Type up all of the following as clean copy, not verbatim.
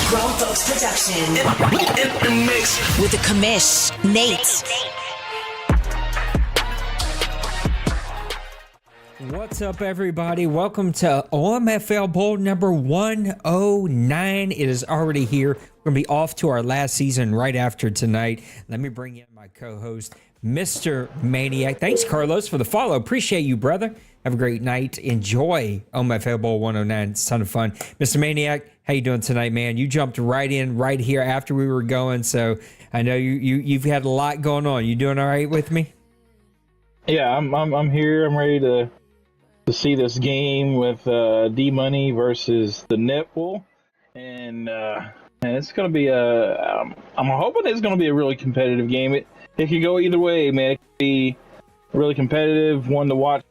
Grown Folks Production. In the mix. With the commish, Nate. What's up, everybody? Welcome to OMFL Bowl number 109. It is already here. We're going to be off to our last season right after tonight. Let me bring in my co-host, Mr. Maniac. Thanks, Carlos, for the follow. Appreciate you, brother. Have a great night. Enjoy OMFL Bowl 109. It's a ton of fun. Mr. Maniac, how you doing tonight, man? You jumped right in right here after we were going, so I know you've had a lot going on. You doing all right with me? Yeah, I'm here. I'm ready to see this game with D-Money versus the Nipple, and it's going to be I'm hoping it's going to be a really competitive game. It could go either way, man. It could be really competitive, one to watch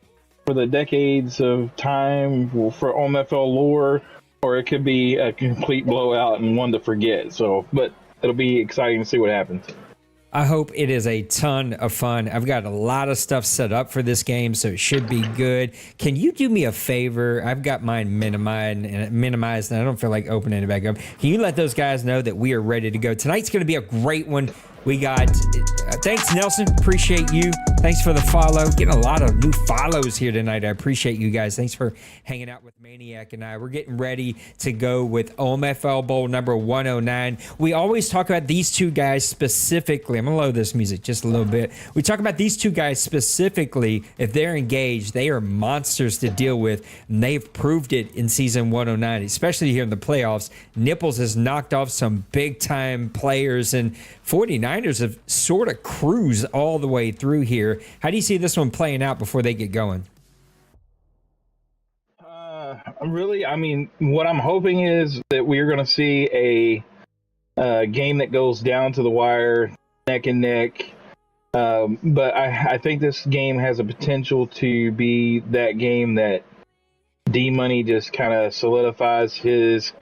for the decades of time for OMFL lore, or it could be a complete blowout and one to forget. So, but it'll be exciting to see what happens. I hope it is a ton of fun. I've got a lot of stuff set up for this game, so it should be good. Can you do me a favor? I've got mine minimized, and I don't feel like opening it back up. Can you let those guys know that we are ready to go? Tonight's going to be a great one. We got, thanks, Nelson. Appreciate you. Thanks for the follow. Getting a lot of new follows here tonight. I appreciate you guys. Thanks for hanging out with Maniac and I. We're getting ready to go with OMFL Bowl number 109. We always talk about these two guys specifically. I'm going to load this music just a little bit. We talk about these two guys specifically. If they're engaged, they are monsters to deal with, and they've proved it in season 109, especially here in the playoffs. Nipples has knocked off some big-time players, and 49ers have sort of cruised all the way through here. How do you see this one playing out before they get going? What I'm hoping is that we're going to see a game that goes down to the wire, neck and neck. But I think this game has a potential to be that game that D-Money just kind of solidifies his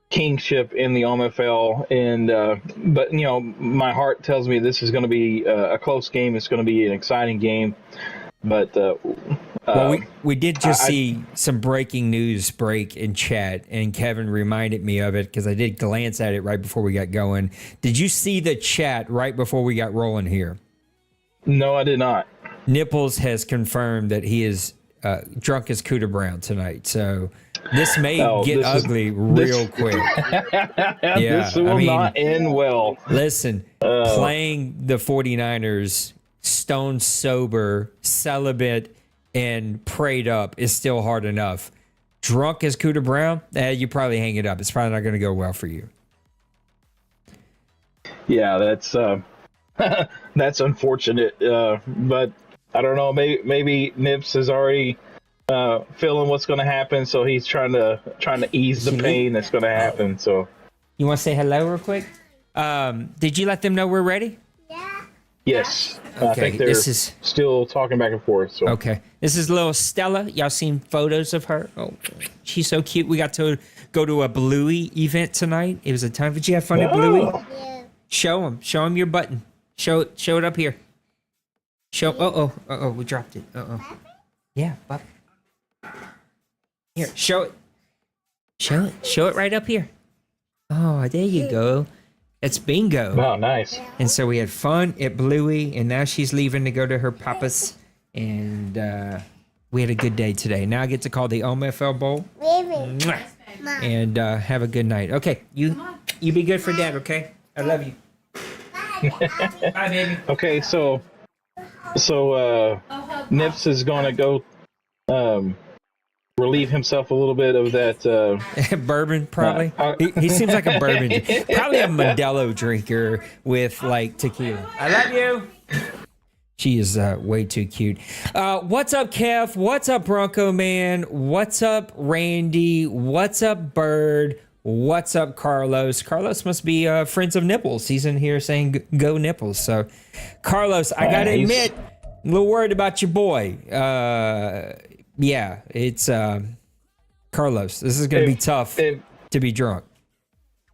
kingship in the OMFL, and but you know, my heart tells me this is going to be a close game. It's going to be an exciting game, but well, we did just see some breaking news break in chat, and Kevin reminded me of it because I did glance at it right before we got going. Did you see the chat right before we got rolling here? No, I did not. Nipples has confirmed that he is drunk as Cooter Brown tonight, so this may get ugly real quick. This will not end well. Listen, playing the 49ers stone sober, celibate, and prayed up is still hard enough. Drunk as Cooter Brown, you probably hang it up. It's probably not going to go well for you. Yeah, that's that's unfortunate. But I don't know. Maybe Nips is already feeling what's going to happen, so he's trying to ease the pain that's going to happen. So, you want to say hello real quick? Did you let them know we're ready? Yeah. Yes. Okay. I think they're still talking back and forth. So. Okay. This is little Stella. Y'all seen photos of her? Oh, she's so cute. We got to go to a Bluey event tonight. It was a time. Did you have fun at Bluey? Yeah. Show him your button. Show it up here. We dropped it. Yeah, but here, show it right up here. Oh, there you go. It's bingo. Oh, nice. And so we had fun at Bluey, and now she's leaving to go to her papa's, and we had a good day today. Now I get to call the OMFL Bowl. And have a good night. Okay, you be good for Dad, okay? I love you. Bye, baby. Okay, so Nips is going to go relieve himself a little bit of that bourbon, probably. He seems like a bourbon, probably a Modelo drinker with like tequila. I love you. She is way too cute. What's up, Kev? What's up, Bronco Man? What's up, Randy? What's up, Bird? What's up, Carlos? Carlos must be friends of Nipples. He's in here saying go Nipples. So, Carlos, I got to admit, I'm a little worried about your boy. Yeah, it's Carlos. This is going to be tough to be drunk.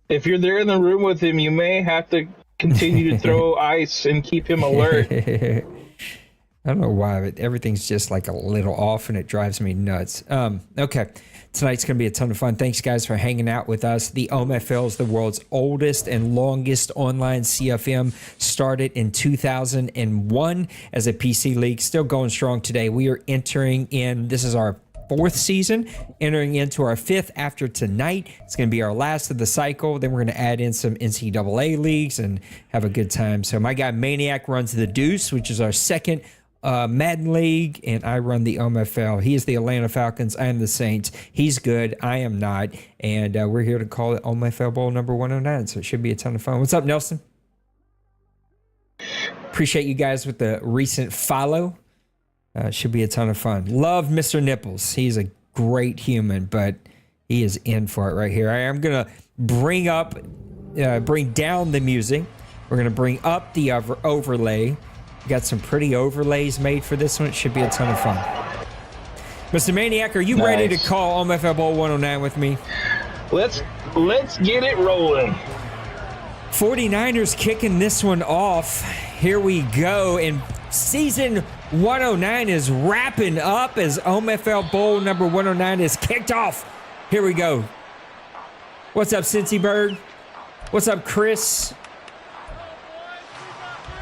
If you're there in the room with him, you may have to continue to throw ice and keep him alert. I don't know why, but everything's just like a little off and it drives me nuts. Okay. Tonight's going to be a ton of fun. Thanks, guys, for hanging out with us. The OMFL is the world's oldest and longest online CFM. Started in 2001 as a PC league. Still going strong today. We are entering in, this is our 4th season, entering into our 5th after tonight. It's going to be our last of the cycle. Then we're going to add in some NCAA leagues and have a good time. So my guy Maniac runs the Deuce, which is our 2nd Madden League, and I run the OMFL. He is the Atlanta Falcons. I am the Saints. He's good. I am not. And we're here to call it OMFL Bowl number 109, so it should be a ton of fun. What's up, Nelson? Appreciate you guys with the recent follow. Should be a ton of fun. Love Mr. Nipples. He's a great human, but he is in for it right here. I'm going to bring down the music. We're going to bring up the overlay. Got some pretty overlays made for this one. It should be a ton of fun. Mr. Maniac, are you ready to call OMFL Bowl 109 with me? Let's get it rolling. 49ers kicking this one off. Here we go. And season 109 is wrapping up as OMFL Bowl number 109 is kicked off. Here we go. What's up, Cincy Bird? What's up, Chris?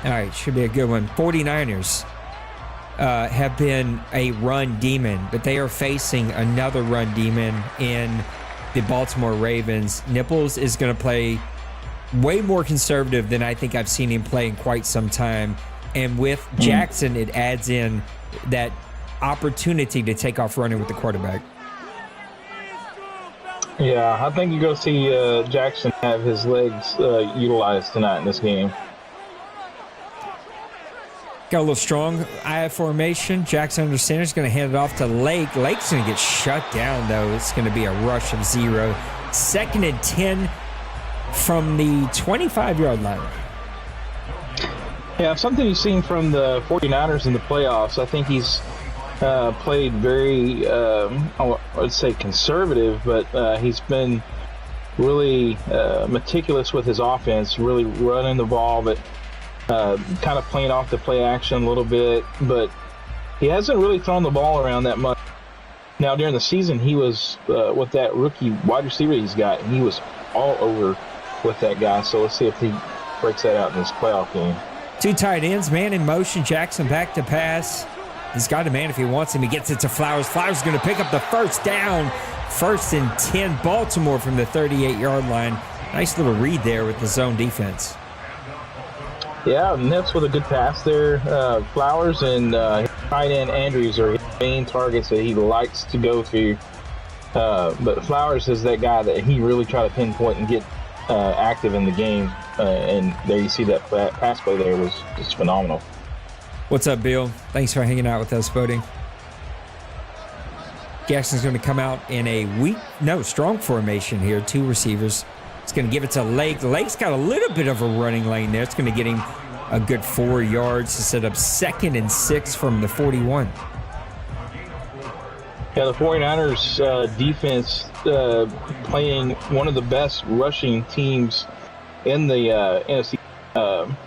All right, should be a good one. 49ers have been a run demon, but they are facing another run demon in the Baltimore Ravens. Nipples is going to play way more conservative than I think I've seen him play in quite some time. And with Jackson, it adds in that opportunity to take off running with the quarterback. Yeah, I think you're going to see Jackson have his legs utilized tonight in this game. Got a little strong I formation. Jackson under center is going to hand it off to Lake. Lake's going to get shut down, though. It's going to be a rush of 0. 2nd and 10 from the 25-yard line. Yeah, something you've seen from the 49ers in the playoffs. I think he's played very, I would say conservative, but he's been really meticulous with his offense, really running the ball, but kind of playing off the play action a little bit, but he hasn't really thrown the ball around that much. Now, during the season, he was, with that rookie wide receiver he's got, he was all over with that guy. So let's see if he breaks that out in this playoff game. 2 tight ends, man in motion. Jackson back to pass. He's got a man if he wants him. He gets it to Flowers. Flowers going to pick up the first down. 1st and 10, Baltimore from the 38-yard line. Nice little read there with the zone defense. Yeah, Nips with a good pass there. Flowers and tight end Andrews are his main targets that he likes to go to. But Flowers is that guy that he really try to pinpoint and get active in the game. And there you see that pass play there was just phenomenal. What's up, Bill? Thanks for hanging out with us, buddy. Jackson's going to come out in a strong formation here. 2 receivers. It's going to give it to Lake. Lake's got a little bit of a running lane there. It's going to get him a good 4 yards to set up 2nd and 6 from the 41. Yeah, the 49ers defense playing one of the best rushing teams in the NFC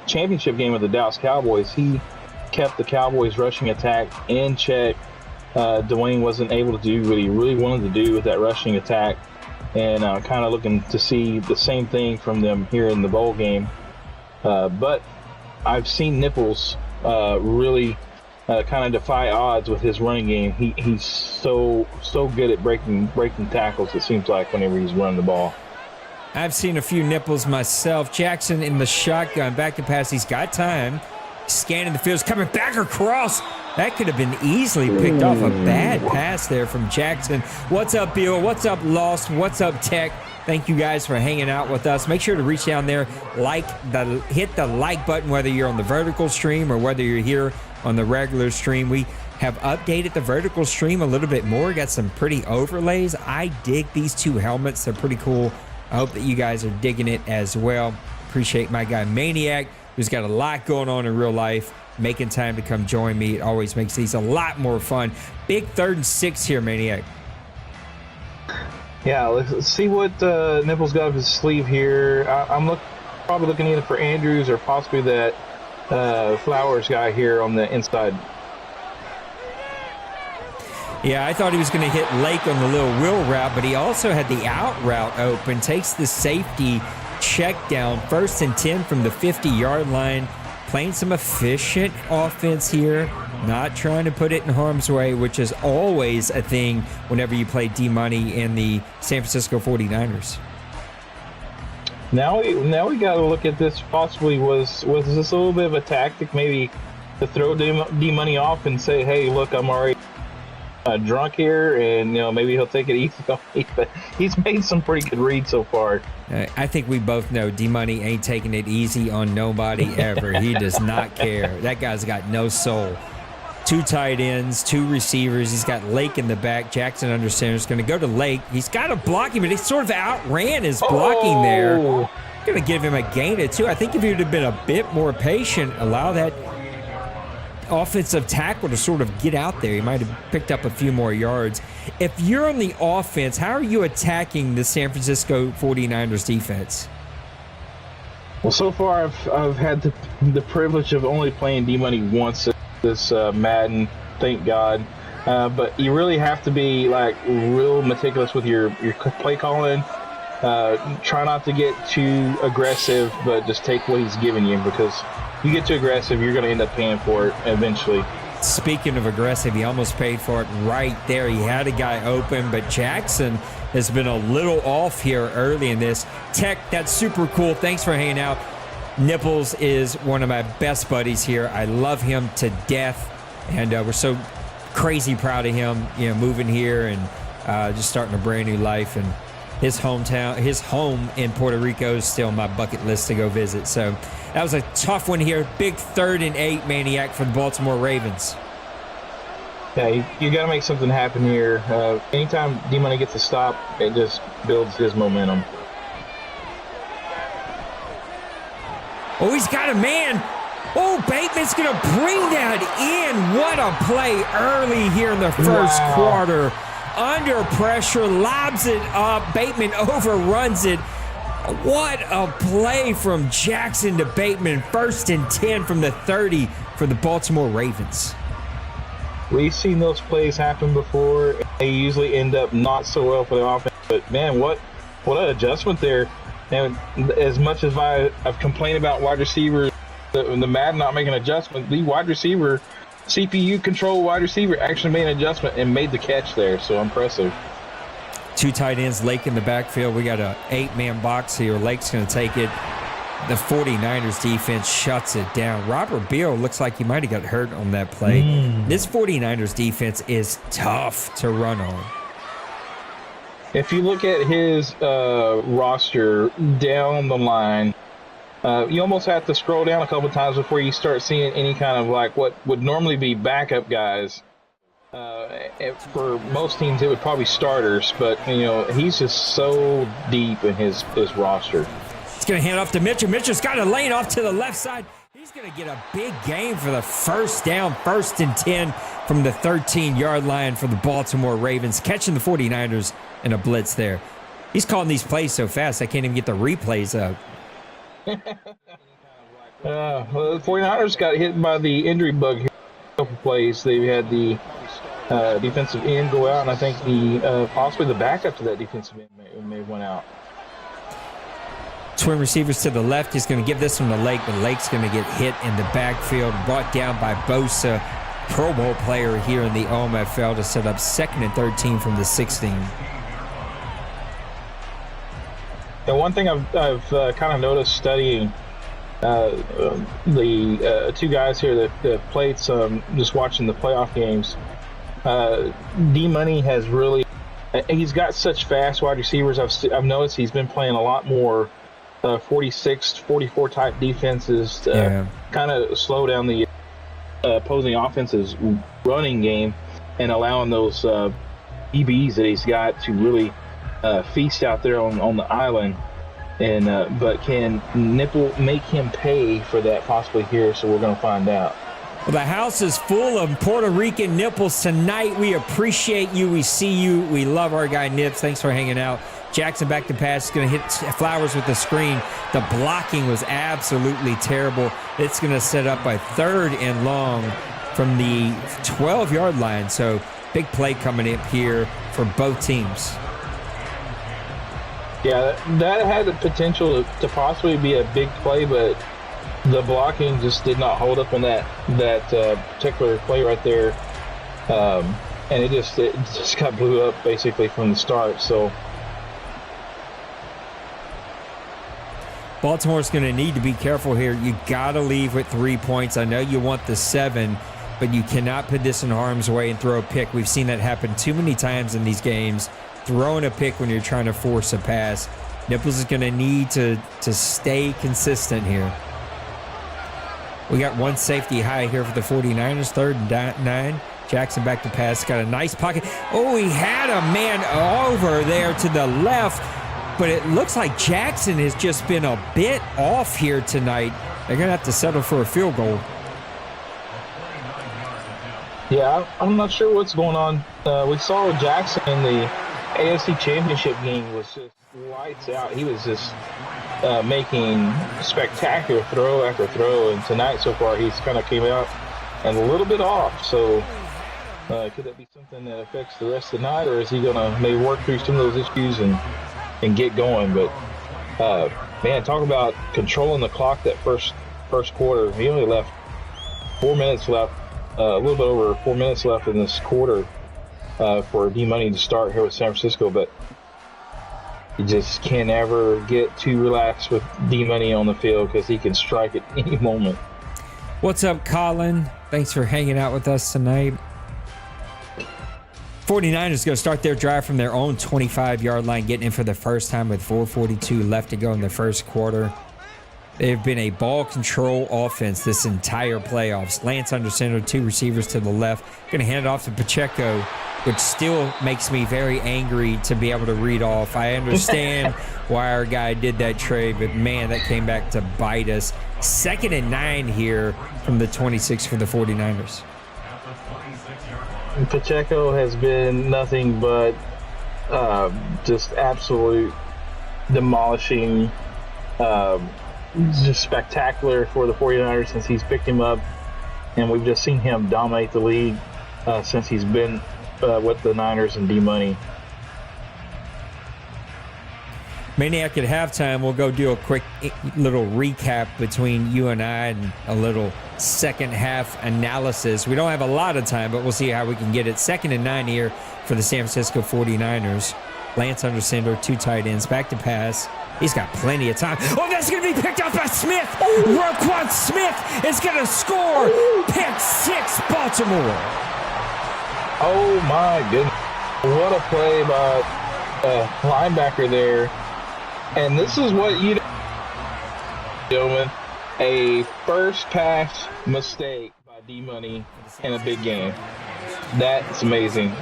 championship game with the Dallas Cowboys. He kept the Cowboys rushing attack in check. Dwayne wasn't able to do what he really wanted to do with that rushing attack. And kind of looking to see the same thing from them here in the bowl game. But I've seen Nipples really kind of defy odds with his running game. He's so good at breaking tackles, it seems like, whenever he's running the ball. I've seen a few Nipples myself. Jackson in the shotgun, back to pass. He's got time. Scanning the field, coming back across. That could have been easily picked off. A bad pass there from Jackson. What's up, Bill? What's up, Lost? What's up, Tech? Thank you guys for hanging out with us. Make sure to reach down there, hit the like button, whether you're on the vertical stream or whether you're here on the regular stream. We have updated the vertical stream a little bit more. Got some pretty overlays. I dig these 2 helmets. They're pretty cool. I hope that you guys are digging it as well. Appreciate my guy Maniac, who's got a lot going on in real life, making time to come join me. It always makes these a lot more fun. Big 3rd and 6 here, Maniac. Yeah, let's see what Nipples got up his sleeve here. I'm probably looking either for Andrews or possibly that Flowers guy here on the inside Yeah, I thought he was going to hit Lake on the little wheel route, but he also had the out route open. Takes the safety check down, 1st and 10 from the 50-yard line. Playing some efficient offense here, not trying to put it in harm's way, which is always a thing whenever you play D-Money and the San Francisco 49ers. Now we got to look at this. Possibly was this a little bit of a tactic, maybe to throw D-Money off and say, hey, look, I'm already drunk here, and maybe he'll take it easy on me. But he's made some pretty good reads so far. I think we both know D-Money ain't taking it easy on nobody ever. He does not care. That guy's got no soul. 2 tight ends, 2 receivers. He's got Lake in the back. Jackson under center is going to go to Lake. He's got to block him, but he sort of outran his blocking there. Going to give him a gain of 2. I think if he would have been a bit more patient, allow that offensive tackle to sort of get out there, he might have picked up a few more yards. If you're on the offense, how are you attacking the San Francisco 49ers defense? Well, so far I've had the privilege of only playing D-Money once this Madden, thank God. But you really have to be like real meticulous with your play calling. Try not to get too aggressive, but just take what he's giving you, because you get too aggressive, you're going to end up paying for it eventually. Speaking of aggressive, he almost paid for it right there. He had a guy open, but Jackson has been a little off here early in this. Tech, that's super cool. Thanks for hanging out. Nipples is one of my best buddies here. I love him to death, and we're so crazy proud of him, moving here and just starting a brand new life. And his hometown, his home in Puerto Rico is still on my bucket list to go visit. So that was a tough one here. Big 3rd and 8 maniac for the Baltimore Ravens. Yeah, you got to make something happen here. Anytime D-Money gets a stop, it just builds his momentum. Oh, he's got a man. Oh, Bateman's going to bring that in. What a play early here in the first quarter. Under pressure, lobs it up. Bateman overruns it. What a play from Jackson to Bateman. 1st and 10 from the 30 for the Baltimore Ravens. We've seen those plays happen before. They usually end up not so well for the offense. But, man, what an adjustment there. And as much as I've complained about wide receivers, the Madden not making an adjustment, the wide receiver, CPU control wide receiver actually made an adjustment and made the catch there. So impressive. 2 tight ends, Lake in the backfield. We got a 8-man box here. Lake's going to take it. The 49ers defense shuts it down. Robert Beal looks like he might have got hurt on that play. This 49ers defense is tough to run on. If you look at his roster down the line, you almost have to scroll down a couple times before you start seeing any kind of like what would normally be backup guys. For most teams, it would probably starters, but he's just so deep in his roster. It's going to hand off to Mitchell. Mitchell's got a lane off to the left side. He's going to get a big gain for the first down, 1st and 10 from the 13-yard line for the Baltimore Ravens, catching the 49ers in a blitz there. He's calling these plays so fast, I can't even get the replays up. Well, the 49ers got hit by the injury bug here. A couple plays. They had the defensive end go out, and I think possibly the backup to that defensive end may have went out. Twin receivers to the left. He's going to give this one to Lake, but Lake's going to get hit in the backfield, brought down by Bosa, Pro Bowl player here in the OMFL, to set up 2nd and 13 from the 16. And one thing I've kind of noticed studying the 2 guys here that played some, just watching the playoff games, D-Money has really, he's got such fast wide receivers. I've noticed he's been playing a lot more 46, 44 type defenses to kind of slow down the opposing offense's running game and allowing those DBs that he's got to really feast out there on the island. And but can Nipple make him pay for that possibly here? So we're going to find out. Well, the house is full of Puerto Rican Nipples tonight. We appreciate you. We see you. We love our guy Nips. Thanks for hanging out. Jackson back to pass. Is going to hit Flowers with the screen. The blocking was absolutely terrible. It's going to set up a 3rd and long from the 12-yard line. So Big play coming up here for both teams. Yeah, that had the potential to possibly be a big play, but the blocking just did not hold up on that particular play right there, and it just got blew up basically from the start. So Baltimore's going to need to be careful here. You got to leave with 3 points. I know you want the 7, but you cannot put this in harm's way and throw a pick. We've seen that happen too many times in these games. Throwing a pick when you're trying to force a pass. Nipples is going to need to stay consistent here. We got one safety high here for the 49ers, 3rd and 9. Jackson back to pass, got a nice pocket. Oh, he had a man over there to the left, but it looks like Jackson has just been a bit off here tonight. They're going to have to settle for a field goal. Yeah, I'm not sure what's going on. We saw Jackson in the AFC Championship game was just lights out. He was just making spectacular throw after throw, and tonight so far he's kind of came out and a little bit off. So could that be something that affects the rest of the night, or is he gonna maybe work through some of those issues and get going? But man, talk about controlling the clock that first quarter. He only left 4 minutes left, a little bit over 4 minutes left in this quarter for D-Money to start here with San Francisco, but you just can't ever get too relaxed with D-Money on the field because he can strike at any moment. What's up, Colin? Thanks for hanging out with us tonight. 49ers going to start their drive from their own 25-yard line, getting in for the first time with 4:42 left to go in the first quarter. They've been a ball control offense this entire playoffs. Lance under center, 2 receivers to the left. Going to hand it off to Pacheco, which still makes me very angry to be able to read off. I understand why our guy did that trade, but man, that came back to bite us. 2nd and 9 here from the 26 for the 49ers. Pacheco has been nothing but just absolute demolishing, just spectacular for the 49ers since he's picked him up, and we've just seen him dominate the league since he's been with the Niners and D-Money. Maniac at halftime, we'll go do a quick little recap between you and I and a little second half analysis. We don't have a lot of time, but we'll see how we can get it. 2nd and 9 here for the San Francisco 49ers. Lance under center, 2 tight ends, back to pass. He's got plenty of time. Oh, that's going to be picked up by Smith. Roquan Smith is going to score. Pick 6, Baltimore. Oh, my goodness. What a play by linebacker there. And this is what you, gentlemen, a first pass mistake by D-Money in a big game. That's amazing.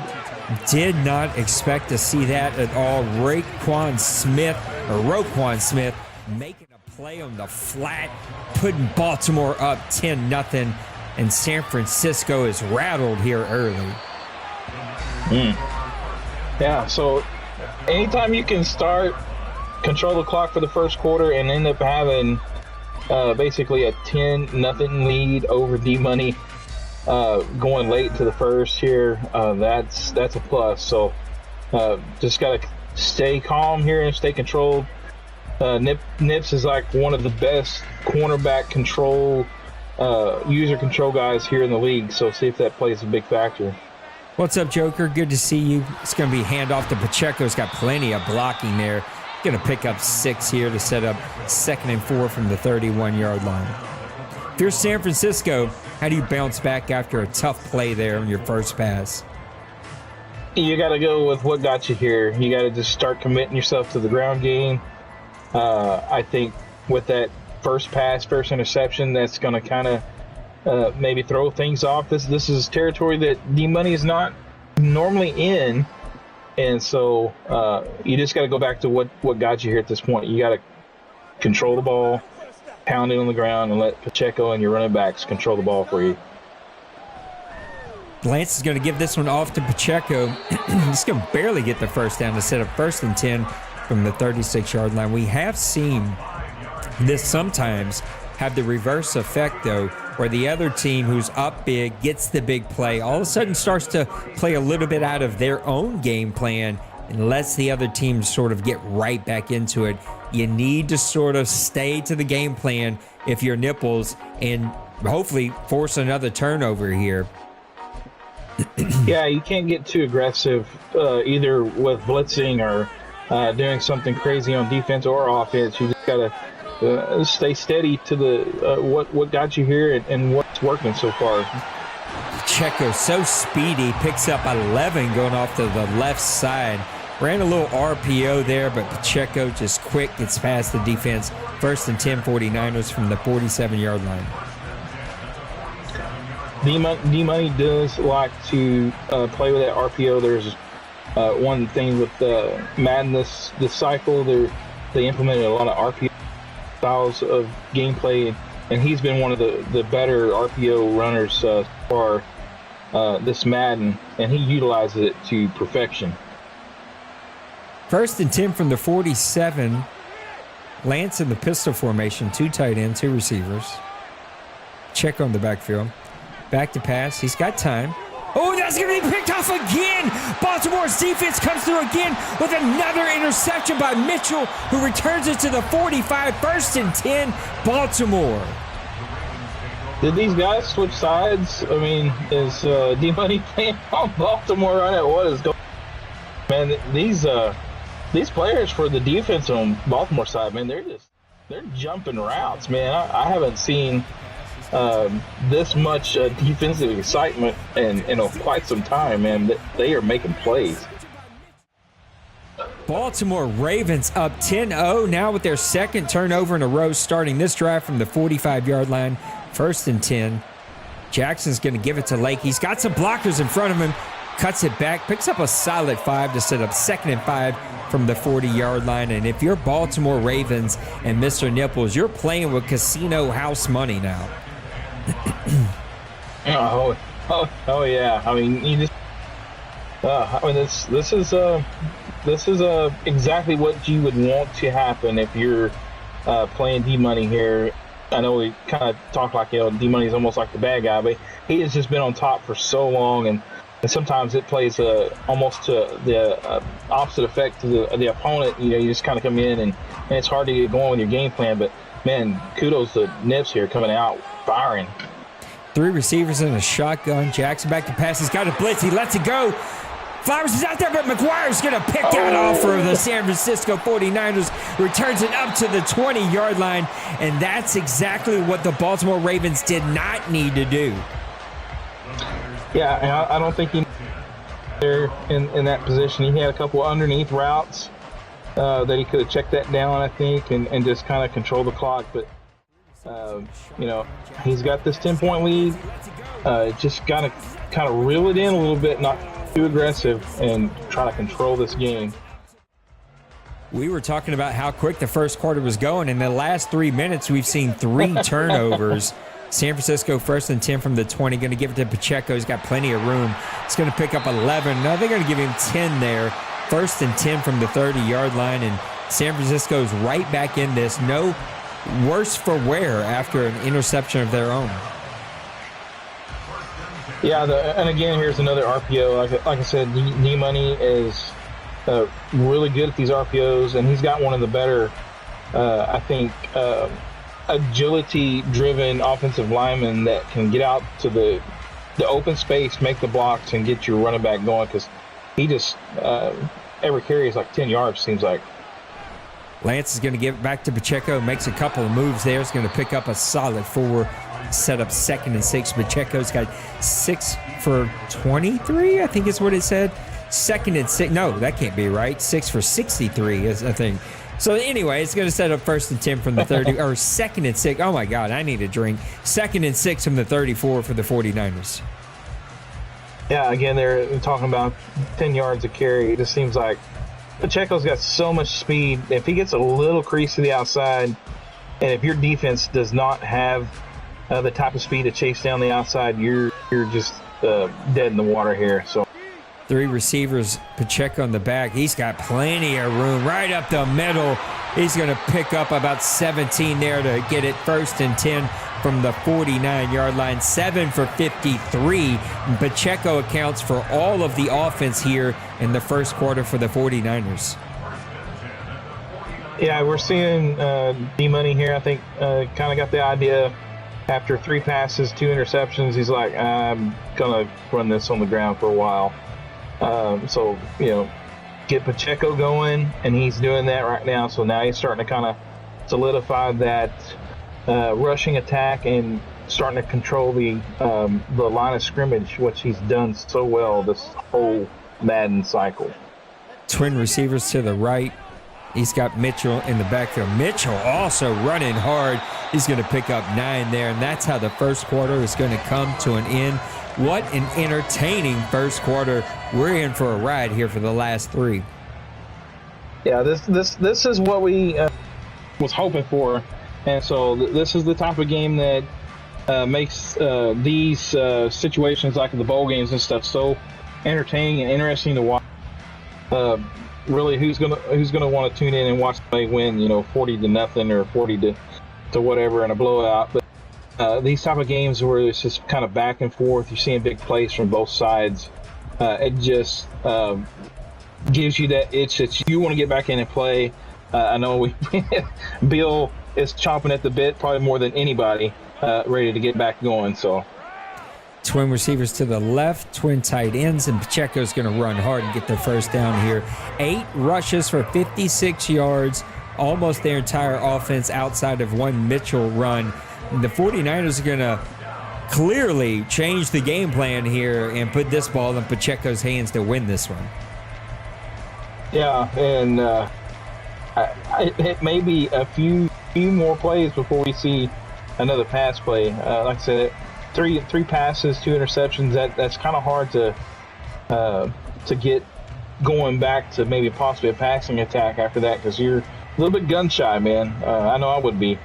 Did not expect to see that at all. Roquan Smith making a play on the flat, putting Baltimore up 10-0, and San Francisco is rattled here early. Yeah, so anytime you can control the clock for the first quarter and end up having basically a 10-0 lead over D-Money going late to the first here, that's a plus. So just got to stay calm here and stay controlled. Nips is like one of the best cornerback control, user control guys here in the league. So see if that plays a big factor. What's up, Joker? Good to see you. It's going to be handoff to Pacheco. He's got plenty of blocking there. Going to pick up 6 here to set up 2nd and 4 from the 31-yard line. If you're San Francisco, how do you bounce back after a tough play there on your first pass? You got to go with what got you here. You got to just start committing yourself to the ground game. I think with that first interception, that's going to kind of maybe throw things off. This is territory that D-Money is not normally in. And so you just got to go back to what got you here at this point. You got to control the ball, pound it on the ground, and let Pacheco and your running backs control the ball for you. Lance is going to give this one off to Pacheco. He's going to barely get the first down to set up 1st and 10 from the 36-yard line. We have seen this sometimes have the reverse effect, though. where the other team who's up big gets the big play, all of a sudden starts to play a little bit out of their own game plan and lets the other team sort of get right back into it. You need to sort of stay to the game plan if you're Nipples and hopefully force another turnover here. Yeah, you can't get too aggressive either with blitzing or doing something crazy on defense or offense. You just got to stay steady to the what got you here and what's working so far. Pacheco so speedy, picks up 11 going off to the left side. Ran a little RPO there, but Pacheco just quick, gets past the defense. 1st and 10, 49ers from the 47-yard line. D-Money does like to play with that RPO. There's one thing with Madden this cycle. They implemented a lot of RPO styles of gameplay, and he's been one of the better RPO runners for this Madden, and he utilizes it to perfection. 1st and 10 from the 47. Lance in the pistol formation, 2 tight ends, 2 receivers. Check on the backfield. Back to pass. He's got time. Oh, that's going to be picked off again. Baltimore's defense comes through again with another interception by Mitchell, who returns it to the 45. 1st and 10, Baltimore. Did these guys switch sides? I mean, is D-Money playing on Baltimore right now? What is going on? Man, these players for the defense on Baltimore side, man, they're jumping routes, man. I haven't seen this much defensive excitement in quite some time, man. They are making plays. Baltimore Ravens up 10-0 now with their second turnover in a row, starting this drive from the 45-yard line. 1st and 10. Jackson's going to give it to Lake. He's got some blockers in front of him. Cuts it back, picks up a solid 5 to set up 2nd and 5 from the 40-yard line. And if you're Baltimore Ravens and Mr. Nipples, you're playing with casino house money now. Oh yeah. I mean, you just. I mean, this is exactly what you would want to happen if you're playing D-Money here. I know we kind of talk like, D-Money is almost like the bad guy, but he has just been on top for so long, and sometimes it plays almost to the opposite effect to the opponent. You just kind of come in and it's hard to get going with your game plan. But man, kudos to Nips here coming out firing. 3 receivers in a shotgun. Jackson back to pass. He's got a blitz. He lets it go. Flowers is out there, but McGuire's going to pick that off for the San Francisco 49ers. Returns it up to the 20-yard line, and that's exactly what the Baltimore Ravens did not need to do. Yeah, and I don't think he there in that position. He had a couple underneath routes that he could have checked that down, I think, and just kind of control the clock. But, he's got this 10-point lead. Just got to kind of reel it in a little bit, not too aggressive, and try to control this game. We were talking about how quick the first quarter was going. In the last 3 minutes, we've seen 3 turnovers. San Francisco 1st and 10 from the 20. Going to give it to Pacheco. He's got plenty of room. He's going to pick up 11. Now they're going to give him 10 there. 1st and 10 from the 30-yard line. And San Francisco's right back in this. No worse for wear after an interception of their own. Yeah, and again, here's another RPO. Like I said, D-Money is really good at these RPOs, and he's got one of the better, I think, agility-driven offensive linemen that can get out to the open space, make the blocks, and get your running back going, because he just every carry is like 10 yards, seems like. Lance is going to give it back to Pacheco, makes a couple of moves there. He's going to pick up a solid 4, set up 2nd and 6. Pacheco's got 6 for 23, I think is what it said. 2nd and 6. No, that can't be right. 6 for 63 is a thing. So anyway, it's going to set up 1st and 10 from the 30, or 2nd and 6. Oh my God, I need a drink. 2nd and 6 from the 34 for the 49ers. Yeah, again, they're talking about 10 yards of carry. It just seems like Pacheco's got so much speed. If he gets a little crease to the outside, and if your defense does not have the type of speed to chase down the outside, you're just dead in the water here. So 3 receivers, Pacheco on the back. He's got plenty of room right up the middle. He's going to pick up about 17 there to get it 1st and 10 from the 49-yard line, 7 for 53. Pacheco accounts for all of the offense here in the first quarter for the 49ers. Yeah, we're seeing D-Money here. I think kind of got the idea after 3 passes, 2 interceptions. He's like, I'm going to run this on the ground for a while. So, get Pacheco going, and he's doing that right now. So now he's starting to kind of solidify that rushing attack and starting to control the line of scrimmage, which he's done so well this whole Madden cycle. Twin receivers to the right. He's got Mitchell in the backfield. Mitchell also running hard. He's going to pick up 9 there, and that's how the first quarter is going to come to an end. What an entertaining first quarter. We're in for a ride here for the last 3. Yeah, this is what we was hoping for, and so this is the type of game that makes these situations like the bowl games and stuff so entertaining and interesting to watch. Really, who's gonna want to tune in and watch somebody win, 40-0 or 40 to whatever in a blowout? But these type of games where it's just kind of back and forth, you're seeing big plays from both sides. It just gives you that itch that you want to get back in and play. I know Bill is chomping at the bit, probably more than anybody, ready to get back going. So. Twin receivers to the left, twin tight ends, and Pacheco's going to run hard and get the first down here. 8 rushes for 56 yards, almost their entire offense outside of one Mitchell run. And the 49ers are going to clearly change the game plan here and put this ball in Pacheco's hands to win this one. Yeah, and it may be a few more plays before we see another pass play. Like I said, three passes, 2 interceptions. That's kind of hard to get going back to maybe possibly a passing attack after that, because you're a little bit gun shy, man. I know I would be.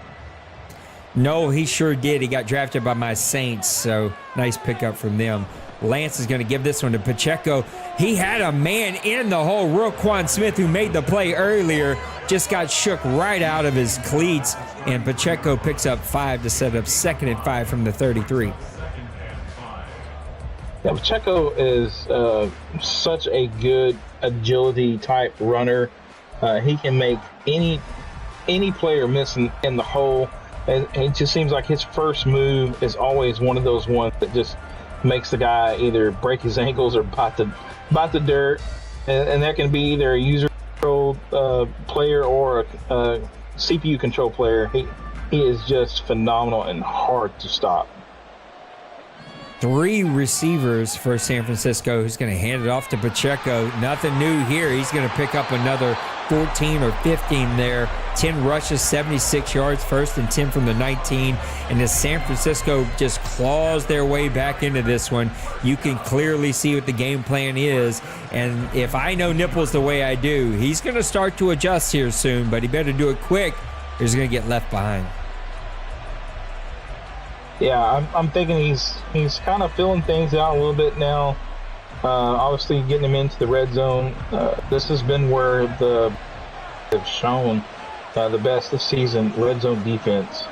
No, he sure did. He got drafted by my Saints, so nice pickup from them. Lance is going to give this one to Pacheco. He had a man in the hole. Roquan Smith, who made the play earlier, just got shook right out of his cleats, and Pacheco picks up 5 to set up 2nd and 5 from the 33. Yeah, Pacheco is such a good agility type runner. He can make any player miss in the hole. And it just seems like his first move is always one of those ones that just makes the guy either break his ankles or bite the dirt. And that can be either a user-controlled player or a CPU-controlled player. He is just phenomenal and hard to stop. 3 receivers for San Francisco, who's going to hand it off to Pacheco. Nothing new here. He's going to pick up another 14 or 15 there. 10 rushes, 76 yards, 1st and 10 from the 19. And as San Francisco just claws their way back into this one, you can clearly see what the game plan is. And if I know Nipples the way I do, he's going to start to adjust here soon, but he better do it quick or he's going to get left behind. Yeah, I'm thinking he's kind of filling things out a little bit now. Obviously, getting him into the red zone. This has been where they've shown the best this season, red zone defense.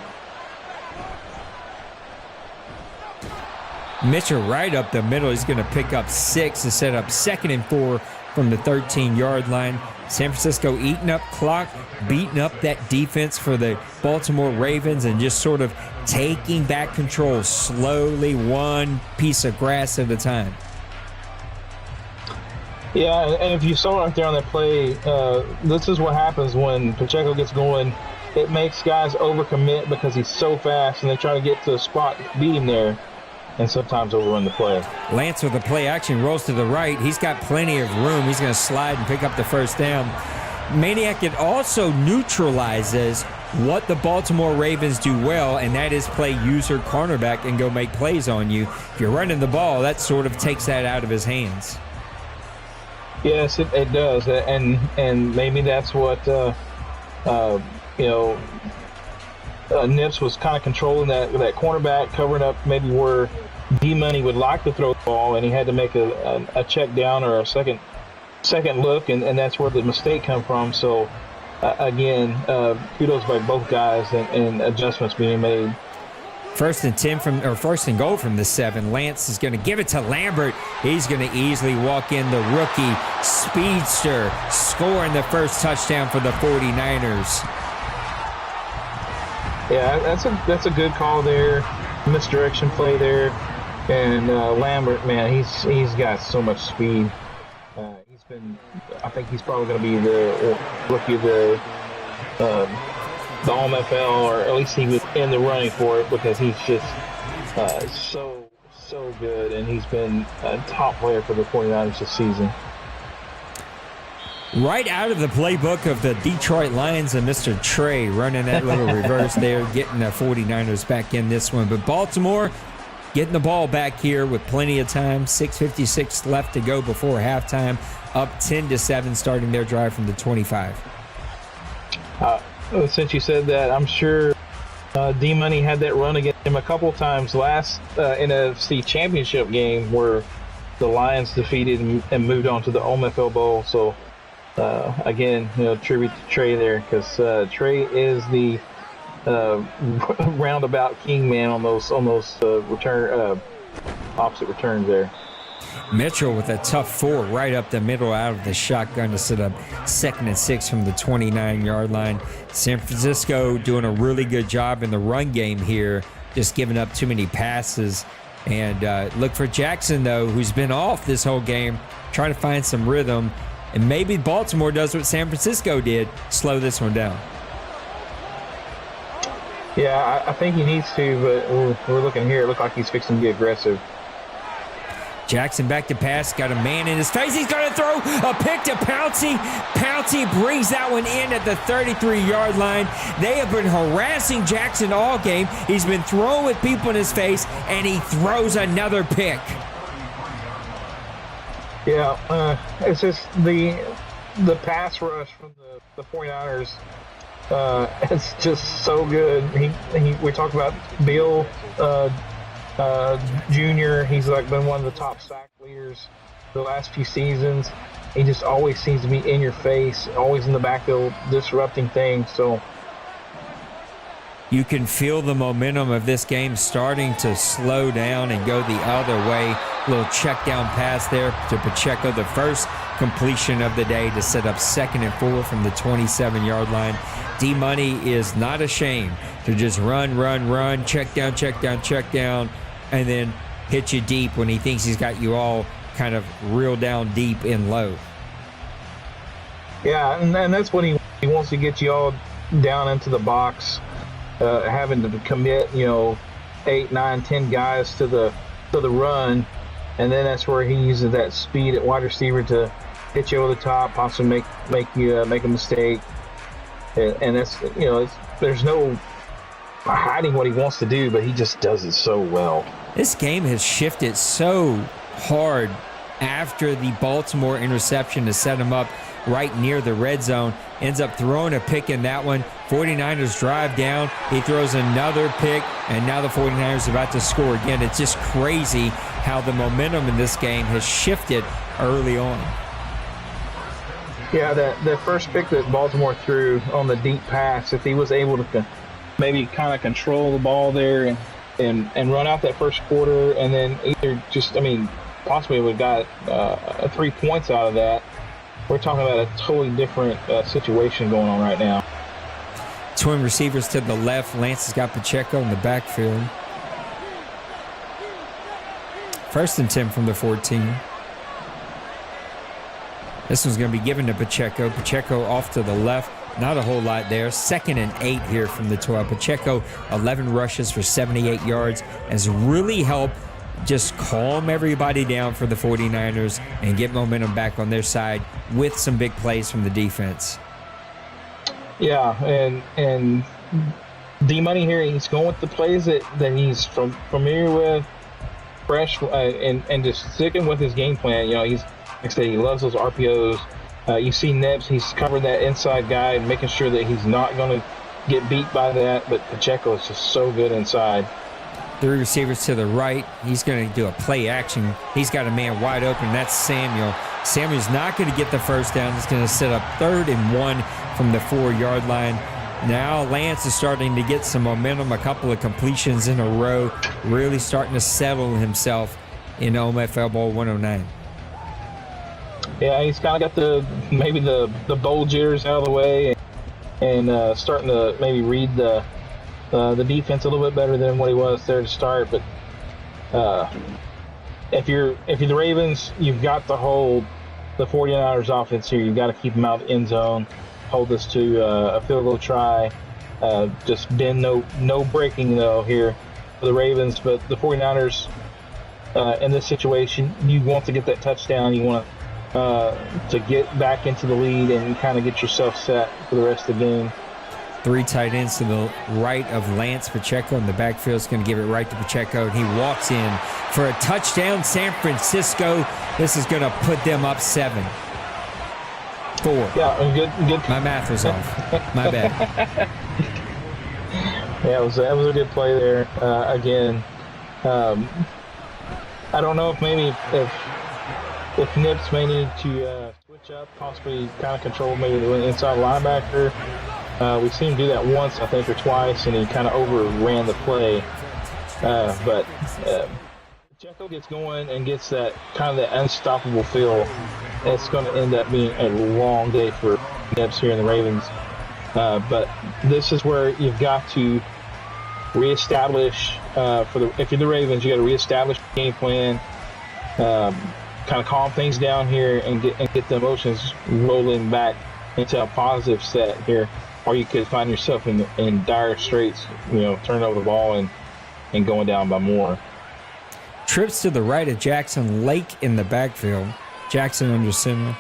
Mitchell right up the middle. He's going to pick up 6 to set up 2nd and 4 from the 13-yard line. San Francisco eating up clock, beating up that defense for the Baltimore Ravens, and just sort of taking back control slowly, one piece of grass at a time. Yeah, and if you saw right there on that play, this is what happens when Pacheco gets going. It makes guys overcommit because he's so fast, and they try to get to a spot, beat him there, and sometimes overrun the play. Lance with the play action rolls to the right. He's got plenty of room. He's going to slide and pick up the first down. Maniac, it also neutralizes what the Baltimore Ravens do well, and that is play user cornerback and go make plays on you. If you're running the ball, that sort of takes that out of his hands. Yes, it does, and maybe that's what Nips was kind of controlling that cornerback, covering up maybe where D-Money would like to throw the ball, and he had to make a check down or a second look, and that's where the mistake come from. So again, kudos by both guys and adjustments being made. First and goal from the 7. Lance is going to give it to Lambert. He's going to easily walk in, the rookie speedster, scoring the first touchdown for the 49ers. Yeah, that's a good call there. Misdirection play there. And Lambert, man, he's got so much speed. I think he's probably going to be the rookie of the OMFL, or at least he was in the running for it, because he's just so good, and he's been a top player for the 49ers this season. Right out of the playbook of the Detroit Lions and Mr. Trey running that little reverse there, getting the 49ers back in this one. But Baltimore getting the ball back here with plenty of time. 6:56 left to go before halftime. Up 10-7, starting their drive from the 25. Since you said that, I'm sure D-Money had that run against him a couple times last NFC Championship game, where the Lions defeated and moved on to the OMFL Bowl. So again, tribute to Trey there, because Trey is the roundabout king man on those opposite returns there. Mitchell with a tough 4 right up the middle out of the shotgun to set up 2nd and 6 from the 29-yard line. San Francisco doing a really good job in the run game here, just giving up too many passes. And look for Jackson, though, who's been off this whole game, trying to find some rhythm. And maybe Baltimore does what San Francisco did, slow this one down. Yeah, I think he needs to, but we're looking here. It looks like he's fixing to be aggressive. Jackson back to pass, got a man in his face. He's going to throw a pick to Pouncey. Pouncey brings that one in at the 33-yard line. They have been harassing Jackson all game. He's been throwing with people in his face, and he throws another pick. Yeah, it's just the pass rush from the 49ers. It's just so good. We talk about Bill Jr. He's been one of the top sack leaders the last few seasons. He just always seems to be in your face, always in the backfield, disrupting things. So you can feel the momentum of this game starting to slow down and go the other way. Little check down pass there to Pacheco, the first completion of the day to set up 2nd and 4 from the 27-yard line. D-Money is not ashamed to just run, check down, and then hit you deep when he thinks he's got you all kind of reeled down deep and low. Yeah, and that's what he wants to get you all down into the box, having to commit, 8, 9, 10 guys to the run, and then that's where he uses that speed at wide receiver to hit you over the top, possibly make you make a mistake, and that's there's no hiding what he wants to do, but he just does it so well. This game has shifted so hard after the Baltimore interception to set him up right near the red zone. Ends up throwing a pick in that one. 49ers drive down. He throws another pick, and now the 49ers are about to score again. It's just crazy how the momentum in this game has shifted early on. Yeah, that first pick that Baltimore threw on the deep pass, if he was able to maybe kind of control the ball there and run out that first quarter, and then either possibly would have got 3 points out of that. We're talking about a totally different situation going on right now. Twin receivers to the left. Lance has got Pacheco in the backfield. 1st and 10 from the 14. This one's going to be given to Pacheco. Pacheco off to the left. Not a whole lot there. 2nd and 8 here from the 12. Pacheco, 11 rushes for 78 yards, has really helped just calm everybody down for the 49ers and get momentum back on their side with some big plays from the defense. Yeah, and D-Money here, he's going with the plays that he's familiar with, fresh, and just sticking with his game plan. He's, like I say, he loves those RPOs. You see Nips, he's covered that inside guy, making sure that he's not going to get beat by that, but Pacheco is just so good inside. 3 receivers to the right. He's going to do a play action. He's got a man wide open. That's Samuel. Samuel's not going to get the first down. He's going to set up 3rd and 1 from the 4-yard line. Now Lance is starting to get some momentum, a couple of completions in a row, really starting to settle himself in OMFL Bowl 109. Yeah, he's kind of got the bowl jitters out of the way and starting to maybe read the defense a little bit better than what he was there to start. But if you're the Ravens, you've got to hold the 49ers offense here. You've got to keep them out of the end zone, hold this to a field goal try. Just been no breaking though here for the Ravens, but the 49ers in this situation, you want to get that touchdown. You want to get back into the lead and kind of get yourself set for the rest of the game. 3 tight ends to the right of Lance. Pacheco in the backfield is going to give it right to Pacheco, and he walks in for a touchdown. San Francisco, this is going to put them up 7-4. Yeah, good. My math was off. My bad. Yeah, that was a good play there. Again, I don't know if Nips may need to switch up, possibly kind of control maybe the inside linebacker. We've seen him do that once, I think, or twice, and he kind of overran the play. But Pacheco gets going and gets that kind of that unstoppable feel. It's going to end up being a long day for Nips here in the Ravens. But this is where you've got to reestablish if you're the Ravens, you got to reestablish the game plan. Kind of calm things down here and get the emotions rolling back into a positive set here, or you could find yourself in dire straits, turning over the ball and going down by more. Trips to the right of Jackson Lake in the backfield. Jackson under center.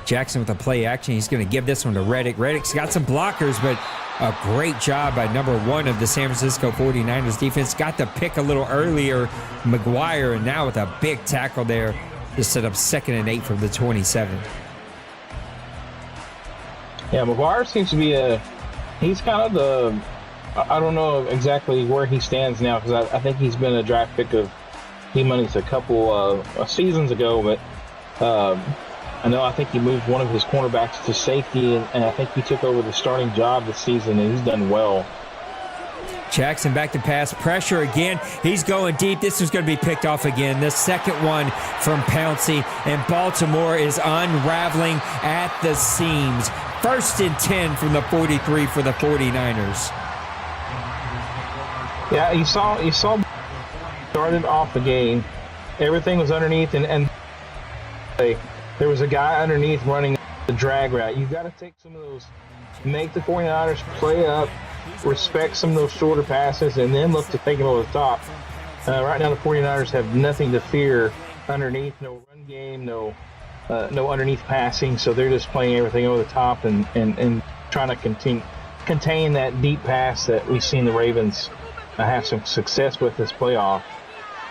Jackson with a play action. He's going to give this one to Reddick. Reddick's got some blockers, but a great job by number 1 of the San Francisco 49ers defense. Got the pick a little earlier, McGuire, and now with a big tackle there to set up 2nd and 8 from the 27. Yeah, McGuire seems to be he's kind of I don't know exactly where he stands now, because I think he's been a draft pick of D-Money's a couple of seasons ago, but I think he moved one of his cornerbacks to safety, and I think he took over the starting job this season, and he's done well. Jackson back to pass, pressure again. He's going deep. This is going to be picked off again. The second one from Pouncey, and Baltimore is unraveling at the seams. 1st and 10 from the 43 for the 49ers. Yeah, you saw started off the game. Everything was underneath, and there was a guy underneath running the drag route. You've got to take some of those, make the 49ers play up, respect some of those shorter passes, and then look to take them over the top. Right now the 49ers have nothing to fear underneath, no run game, no underneath passing, so they're just playing everything over the top and trying to contain that deep pass that we've seen the Ravens have some success with this playoff.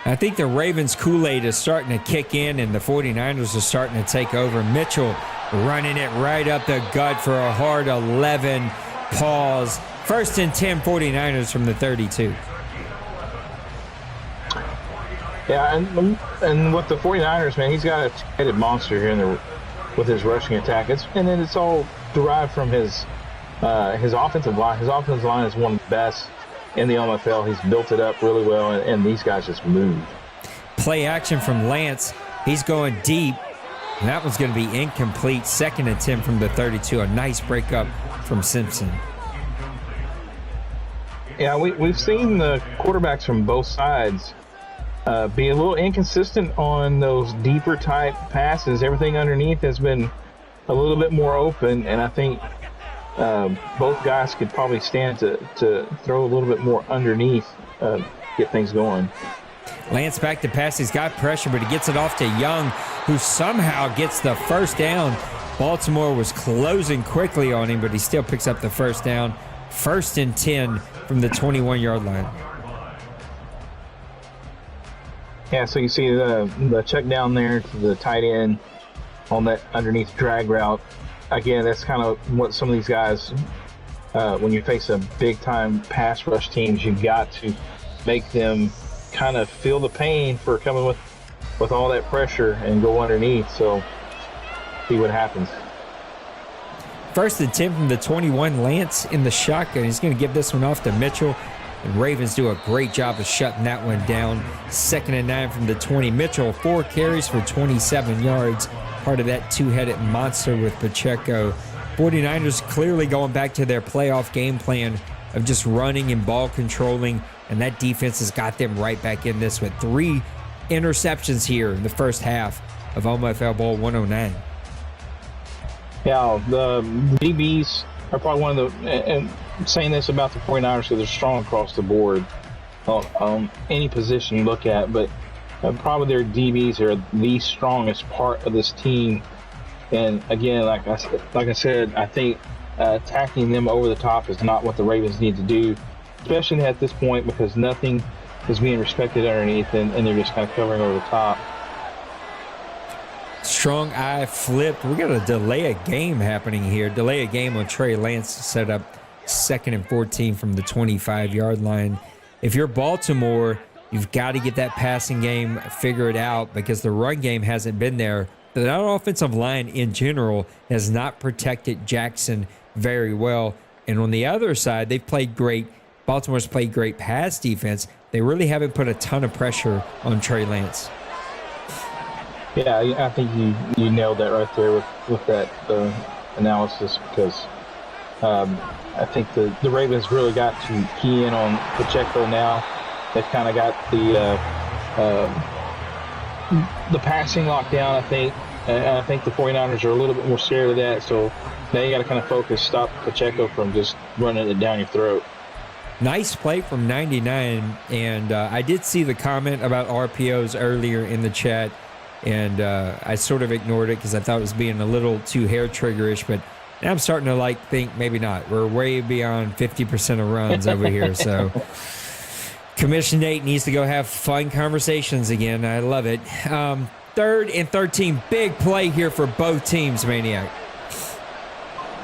I think the Ravens' Kool-Aid is starting to kick in, and the 49ers are starting to take over. Mitchell running it right up the gut for a hard 11 pause. 1st and 10 49ers from the 32. Yeah, and with the 49ers, man, he's got a two-headed monster here with his rushing attack. And then it's all derived from his offensive line. His offensive line is one of the best in the OMFL. He's built it up really well, and these guys just move. Play action from Lance. He's going deep, and that one's going to be incomplete. 2nd and 10 from the 32. A nice breakup from Simpson. Yeah, we've seen the quarterbacks from both sides be a little inconsistent on those deeper type passes. Everything underneath has been a little bit more open, and I think both guys could probably stand to throw a little bit more underneath, get things going. Lance back to pass. He's got pressure, but he gets it off to Young, who somehow gets the first down. Baltimore was closing quickly on him, but he still picks up the first down. 1st and 10 from the 21-yard line. Yeah, so you see the check down there to the tight end on that underneath drag route. Again, that's kind of what some of these guys, when you face a big-time pass rush teams, you've got to make them kind of feel the pain for coming with all that pressure and go underneath. So see what happens. First and 10 from the 21, Lance in the shotgun. He's going to give this one off to Mitchell. And Ravens do a great job of shutting that one down. 2nd and 9 from the 20. Mitchell, 4 carries for 27 yards. Part of that two-headed monster with Pacheco. 49ers clearly going back to their playoff game plan of just running and ball controlling. And that defense has got them right back in this with 3 interceptions here in the first half of OMFL Bowl 109. Yeah, the DBs are probably one of the, and saying this about the 49ers because they're strong across the board on any position you look at, but probably their DBs are the strongest part of this team. And again, like I said, I think attacking them over the top is not what the Ravens need to do, especially at this point because nothing is being respected underneath, and they're just kind of covering over the top. Strong eye flipped. We got a delay a game happening here. Delay a game on Trey Lance to set up 2nd and 14 from the 25-yard line. If you're Baltimore, you've got to get that passing game figured out because the run game hasn't been there. That offensive line in general has not protected Jackson very well. And on the other side, they've played great. Baltimore's played great pass defense. They really haven't put a ton of pressure on Trey Lance. Yeah, I think you nailed that right there with that analysis because I think the Ravens really got to key in on Pacheco now. They've kind of got the passing locked down, I think. And I think the 49ers are a little bit more scared of that. So now you got to kind of focus, stop Pacheco from just running it down your throat. Nice play from 99. And I did see the comment about RPOs earlier in the chat. And I sort of ignored it because I thought it was being a little too hair-triggerish. But now I'm starting to think maybe not. We're way beyond 50% of runs over here. So Commissioner Nate needs to go have fun conversations again. I love it. 3rd and 13. Big play here for both teams, Maniac.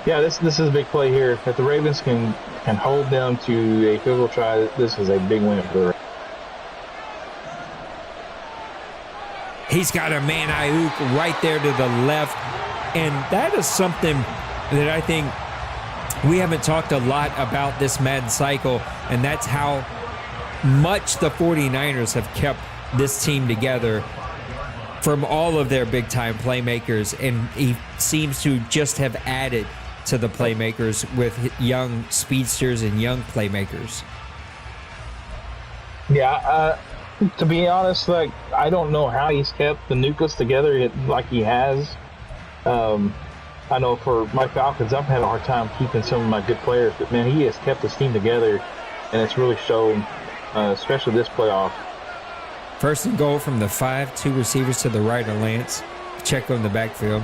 Yeah, this is a big play here. If the Ravens can hold them to a field goal try, this is a big win for the Ravens. He's got a man Ayuk right there to the left. And that is something that I think we haven't talked a lot about this Madden cycle, and that's how much the 49ers have kept this team together from all of their big-time playmakers, and he seems to just have added to the playmakers with young speedsters and young playmakers. Yeah, to be honest, I don't know how he's kept the nucleus together like he has. I know for my Falcons, I've had a hard time keeping some of my good players, but man, he has kept this team together, and it's really shown, especially this playoff. 1st and goal from the 5, 2 receivers to the right of Lance. Pacheco in the backfield.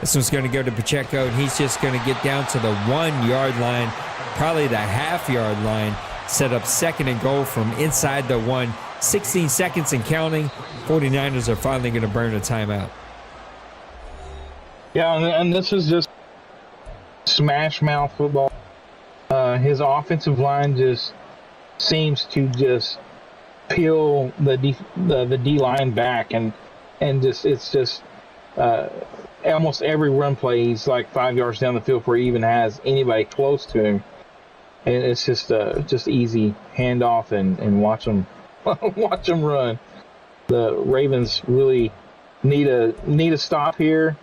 This one's going to go to Pacheco, and he's just going to get down to the 1-yard line, probably the half-yard line. Set up 2nd and goal from inside the 1. 16 seconds and counting. 49ers are finally going to burn a timeout. Yeah, and this is just smash mouth football. His offensive line just seems to just peel the D line back, and it's just almost every run play he's 5 yards down the field before he even has anybody close to him, and it's just easy handoff and watch them run. The Ravens really need a stop here.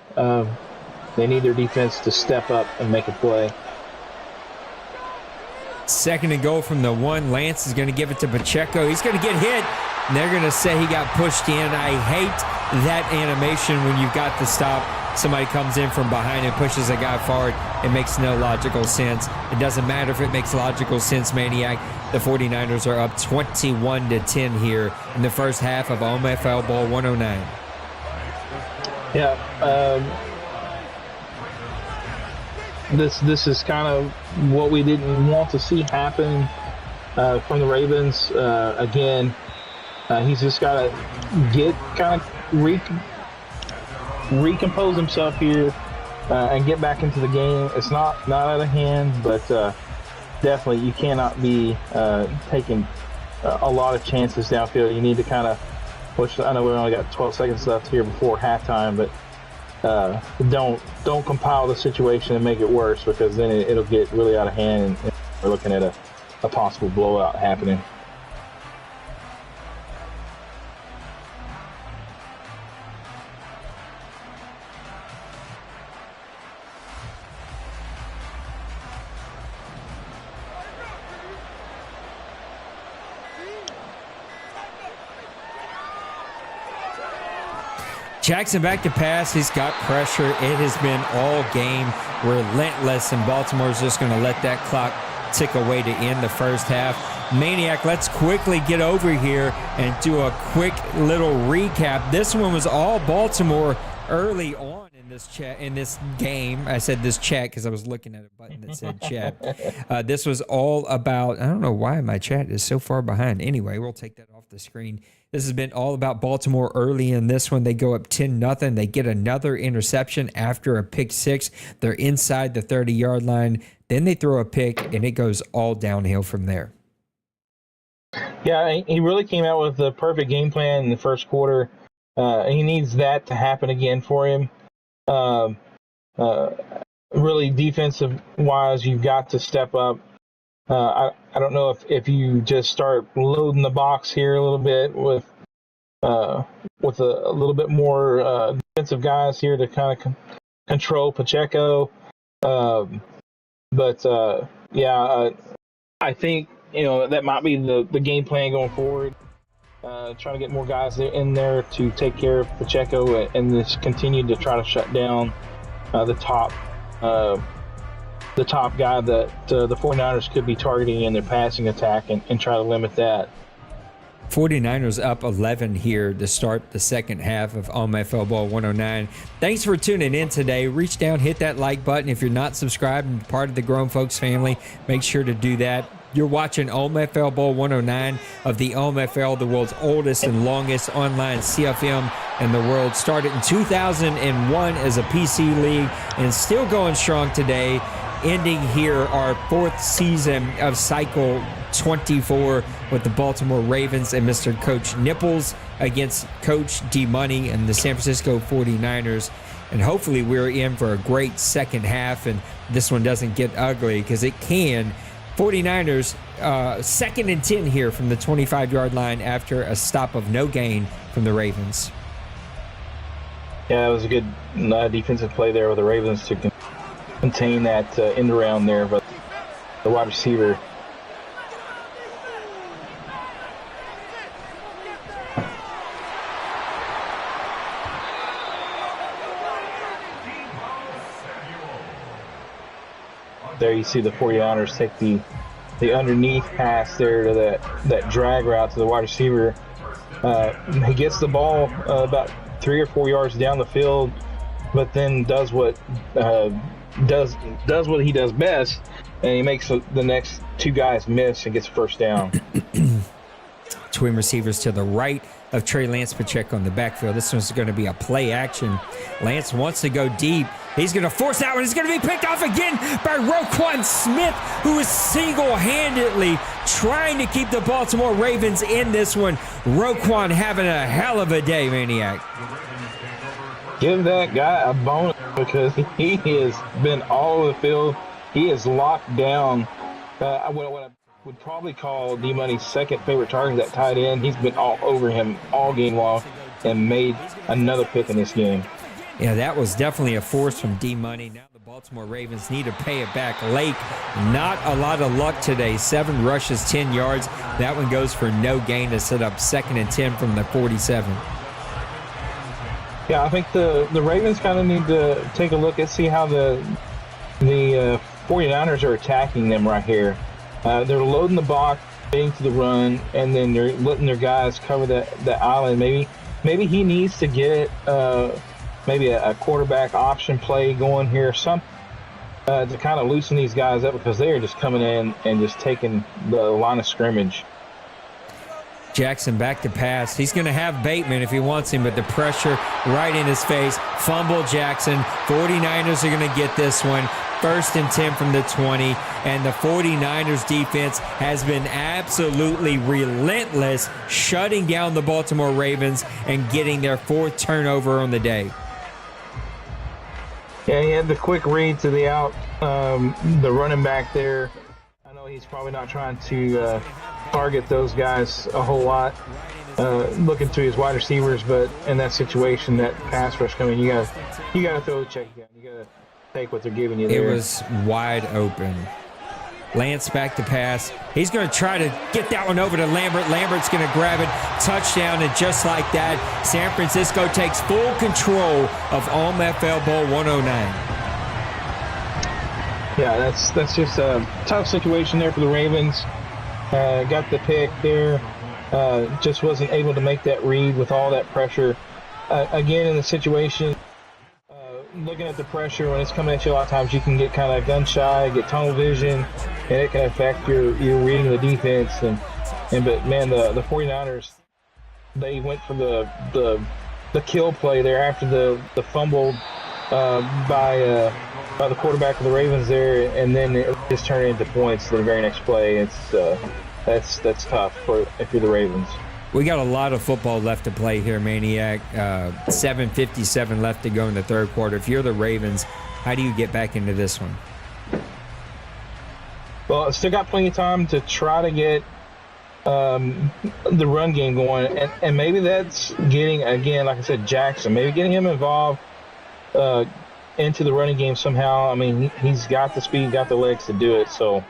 They need their defense to step up and make a play. 2nd and goal from the 1. Lance is going to give it to Pacheco. He's going to get hit, and they're going to say he got pushed in. I hate that animation when you've got the stop. Somebody comes in from behind and pushes a guy forward. It makes no logical sense. It doesn't matter if it makes logical sense, Maniac. The 49ers are up 21-10 here in the first half of OMFL Bowl 109. Yeah, this is kind of what we didn't want to see happen from the Ravens. Again, he's just got to recompose himself here and get back into the game. It's not out of hand, but definitely you cannot be taking a lot of chances downfield. You need to kind of push. I know we only got 12 seconds left here before halftime, but don't compile the situation and make it worse, because then it'll get really out of hand, and we're looking at a possible blowout happening. Jackson back to pass. He's got pressure. It has been all game relentless, and Baltimore's just going to let that clock tick away to end the first half. Maniac, let's quickly get over here and do a quick little recap. This one was all Baltimore early on in this game. I said this chat because I was looking at a button that said chat. This was all about, I don't know why my chat is so far behind. Anyway, we'll take that off the screen. This has been all about Baltimore early in this one. They go up 10-0. They get another interception after a pick six. They're inside the 30-yard line. Then they throw a pick, and it goes all downhill from there. Yeah, he really came out with the perfect game plan in the first quarter. He needs that to happen again for him. Really, defensive-wise, you've got to step up. I don't know if you just start loading the box here a little bit with a little bit more defensive guys here to kind of control Pacheco. I think that might be the game plan going forward. Trying to get more guys in there to take care of Pacheco and just continue to try to shut down the top guy that the 49ers could be targeting in their passing attack and try to limit that. 49ers up 11 here to start the second half of OMFL Ball 109. Thanks for tuning in today. Reach down, hit that like button. If you're not subscribed and part of the Grown Folks family, make sure to do that. You're watching OMFL Ball 109 of the OMFL, the world's oldest and longest online CFM in the world. Started in 2001 as a PC league and still going strong today. Ending here our fourth season of cycle 24 with the Baltimore Ravens and Mr. Coach Nipples against Coach D Money and the San Francisco 49ers. And hopefully we're in for a great second half and this one doesn't get ugly, because it can. 49ers, 2nd and 10 here from the 25-yard line after a stop of no gain from the Ravens. Yeah, it was a good defensive play there with the Ravens to contain that end around there, but the wide receiver there, you see the 49ers take the underneath pass there to that drag route to the wide receiver. He gets the ball about 3 or 4 yards down the field, but then does what he does best, and he makes the next two guys miss and gets a first down. Twin receivers to the right of Trey Lance Pacheco in the backfield. This one's going to be a play action. Lance wants to go deep. He's going to force that one. It's going to be picked off again by Roquan Smith, who is single-handedly trying to keep the Baltimore Ravens in this one. Roquan having a hell of a day, Maniac. Give that guy a bonus, because he has been all over the field. He is locked down. What I would probably call D-Money's second favorite target, that tight end. He's been all over him all game long and made another pick in this game. Yeah, that was definitely a force from D-Money. Now the Baltimore Ravens need to pay it back. Lake, not a lot of luck today. 7 rushes, 10 yards. That one goes for no gain to set up 2nd and 10 from the 47. Yeah, I think the Ravens kind of need to take a look and see how the 49ers are attacking them right here. They're loading the box, getting to the run, and then they're letting their guys cover that island. Maybe he needs to get maybe a quarterback option play going here, to kind of loosen these guys up, because they are just coming in and just taking the line of scrimmage. Jackson back to pass. He's going to have Bateman if he wants him, but the pressure right in his face. Fumble Jackson. 49ers are going to get this one. 1st and 10 from the 20. And the 49ers defense has been absolutely relentless, shutting down the Baltimore Ravens and getting their 4th turnover on the day. Yeah, he had the quick read to the out, the running back there. I know he's probably not trying to target those guys a whole lot, looking to his wide receivers, but in that situation, that pass rush coming, you gotta throw the check down. You gotta take what they're giving you there. It was wide open. Lance back to pass. He's going to try to get that one over to Lambert. Lambert's going to grab it. Touchdown, and just like that, San Francisco takes full control of OMFL Bowl 109. Yeah, that's just a tough situation there for the Ravens. Got the pick there. Just wasn't able to make that read with all that pressure. Again, in the situation, looking at the pressure when it's coming at you, a lot of times you can get kind of gun shy, get tunnel vision, and it can affect your reading of the defense. But man, the 49ers, they went for the kill play there after the fumble by the quarterback of the Ravens there, and then it just turned into points the very next play. It's that's tough if you're the Ravens. We got a lot of football left to play here, Maniac. 7:57 left to go in the third quarter. If you're the Ravens, how do you get back into this one? Well, still got plenty of time to try to get the run game going, and maybe that's getting, again, like I said, Jackson, maybe getting him involved into the running game somehow. I mean, he's got the speed, got the legs to do it, so.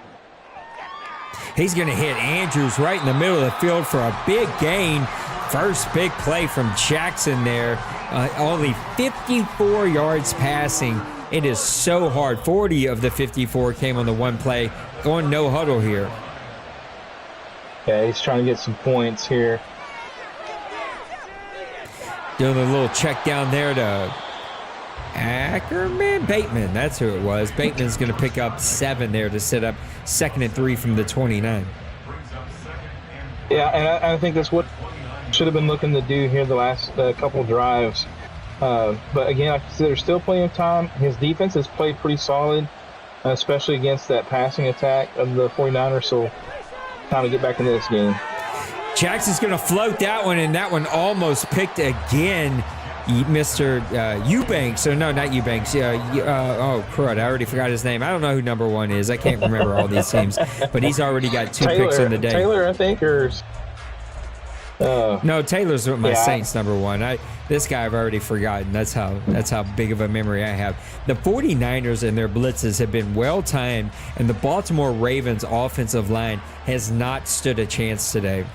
He's going to hit Andrews right in the middle of the field for a big gain. First big play from Jackson there. Only 54 yards passing. It is so hard. 40 of the 54 came on the one play. Going no huddle here. Yeah, he's trying to get some points here. Doing a little check down there to Bateman, that's who it was. Bateman's going to pick up 7 there to set up 2nd and 3 from the 29. Yeah, and I think that's what should have been looking to do here the last couple drives. But again, like I said, there's still plenty of time. His defense has played pretty solid, especially against that passing attack of the 49ers, so time to get back into this game. Jackson's going to float that one, and that one almost picked again. Mr. Eubanks, or no, not Eubanks. Oh, crud, I already forgot his name. I don't know who number 1 is. I can't remember all these teams, but he's already got 2 picks on the day. Taylor, I think, or no, Taylor's my yeah. Saints number 1. This guy I've already forgotten. That's how big of a memory I have. The 49ers and their blitzes have been well timed, and the Baltimore Ravens offensive line has not stood a chance today.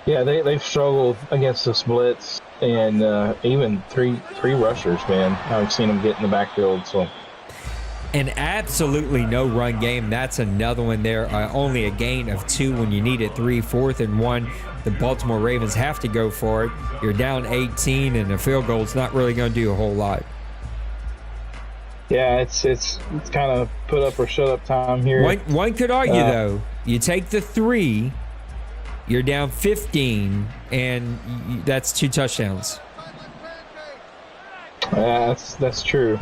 Yeah, they've struggled against the splits. And even three rushers, man. I've seen them get in the backfield. So, and absolutely no run game. That's another one there. Only a gain of 2 when you need it 3, 4th and 1. The Baltimore Ravens have to go for it. You're down 18, and a field goal's not really going to do a whole lot. Yeah, it's kind of put up or shut up time here. One could argue though, you take the 3. You're down 15, and that's 2 touchdowns. That's true.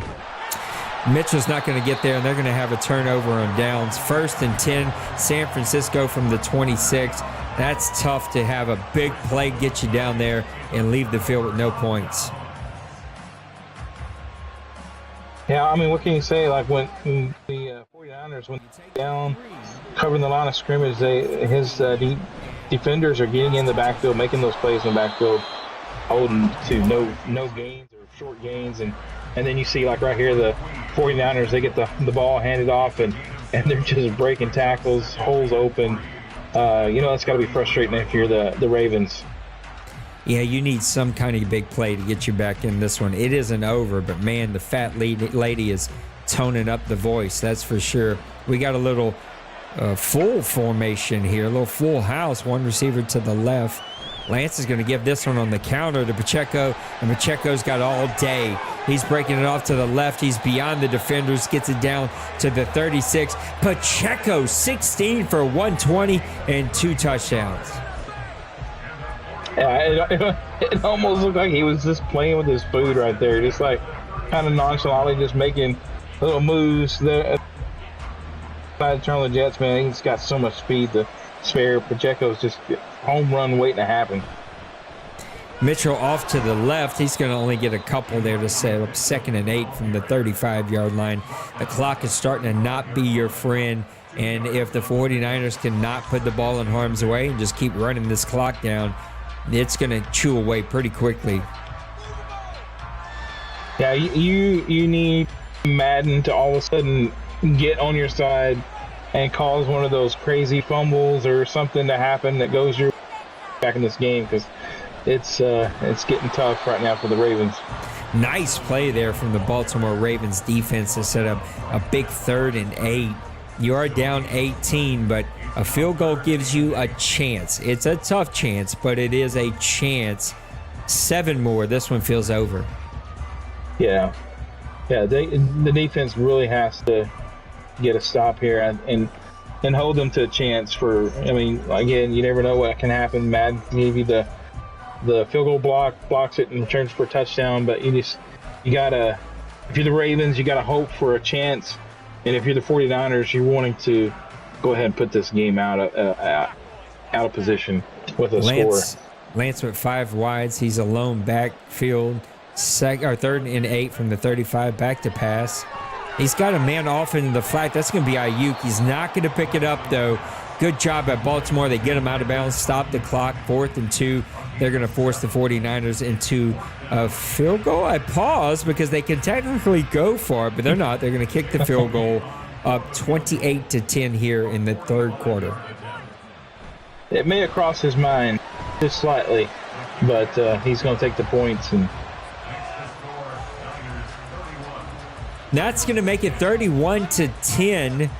Mitchell's not going to get there, and they're going to have a turnover on downs. 1st and 10, San Francisco from the 26. That's tough to have a big play get you down there and leave the field with no points. Yeah, I mean, what can you say? Like when the 49ers, when they take down, covering the line of scrimmage, his defenders are getting in the backfield, making those plays in the backfield, holding to no gains or short gains, and then you see, like right here, the 49ers, they get the ball handed off, and they're just breaking tackles, holes open. It's got to be frustrating if you're the Ravens. Yeah, you need some kind of big play to get you back in this one. It isn't over, but man, the fat lady is toning up the voice, that's for sure. We got a little full formation here, a little full house, 1 receiver to the left. Lance is going to give this one on the counter to Pacheco, and Pacheco's got all day. He's breaking it off to the left. He's beyond the defenders, gets it down to the 36. Pacheco, 16 for 120 and 2 touchdowns. Yeah, it almost looked like he was just playing with his food right there, just like kind of nonchalantly just making little moves there. By the turn of the Jets, man, he's got so much speed to spare. Pacheco's just home run waiting to happen. Mitchell off to the left. He's going to only get a couple there to set up 2nd and 8 from the 35-yard line. The clock is starting to not be your friend. And if the 49ers cannot put the ball in harm's way and just keep running this clock down, it's going to chew away pretty quickly. Yeah, you need Madden to all of a sudden get on your side and cause one of those crazy fumbles or something to happen that goes your back in this game, because it's getting tough right now for the Ravens. Nice play there from the Baltimore Ravens defense to set up a big 3rd and 8. You are down 18, but a field goal gives you a chance. It's a tough chance, but it is a chance. 7 more. This one feels over. Yeah. The defense really has to get a stop here and hold them to a chance for. I mean, again, you never know what can happen. Madden can give you the field goal blocks it and returns for a touchdown, but you gotta, if you're the Ravens, you gotta hope for a chance, and if you're the 49ers, you're wanting to go ahead and put this game out of position with a score. Lance with 5 wides. He's a lone backfield, 3rd and 8 from the 35, back to pass. He's got a man off into the flat. That's going to be Ayuk. He's not going to pick it up, though. Good job at Baltimore. They get him out of bounds, stop the clock, 4th and 2. They're going to force the 49ers into a field goal. I pause because they can technically go for it, but they're not. They're going to kick the field goal up 28-10 here in the 3rd quarter. It may have crossed his mind just slightly, but he's going to take the points. And that's going to make it 31-10.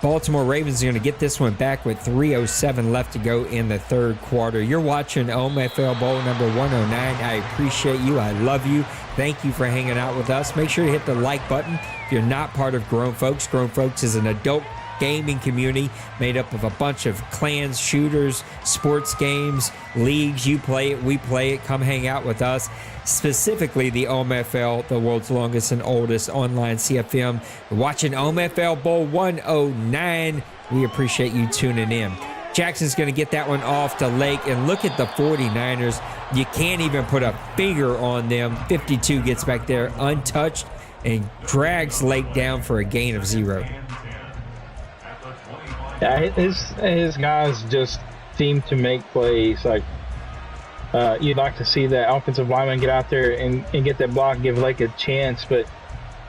Baltimore Ravens are going to get this one back with 3:07 left to go in the 3rd quarter. You're watching OMFL Bowl number 109. I appreciate you. I love you. Thank you for hanging out with us. Make sure to hit the like button if you're not part of Grown Folks. Grown Folks is an adult gaming community made up of a bunch of clans, shooters, sports games, leagues. You play it, we play it. Come hang out with us. Specifically the OMFL, the world's longest and oldest online CFM. We're watching OMFL Bowl 109. We appreciate you tuning in. Jackson's going to get that one off to Lake, and look at the 49ers. You can't even put a finger on them. 52 gets back there untouched and drags Lake down for a gain of 0. Yeah, his guys just seem to make plays. Like you'd like to see that offensive lineman get out there and get that block, give Lake a chance, but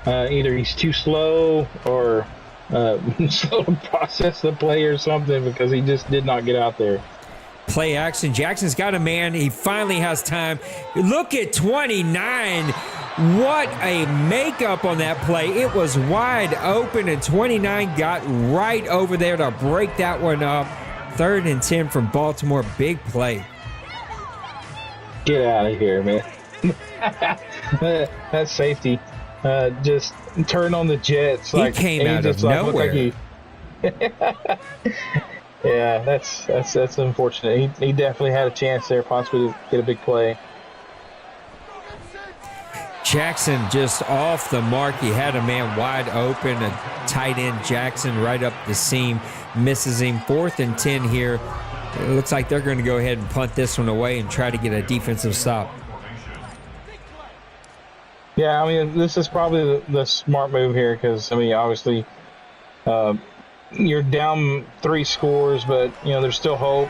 either he's too slow or slow to process the play or something, because he just did not get out there. Play action. Jackson's got a man. He finally has time. Look at 29. What a makeup on that play. It was wide open, and 29 got right over there to break that one up. 3rd and 10 from Baltimore. Big play. Get out of here, man. That safety just turned on the Jets. He came out of nowhere. Yeah, that's unfortunate. He definitely had a chance there, possibly to get a big play. Jackson just off the mark. He had a man wide open, a tight end Jackson right up the seam, misses him. 4th and 10 here. It looks like they're going to go ahead and punt this one away and try to get a defensive stop. Yeah, I mean, this is probably the smart move here, because, I mean, obviously you're down 3 scores, but, you know, there's still hope.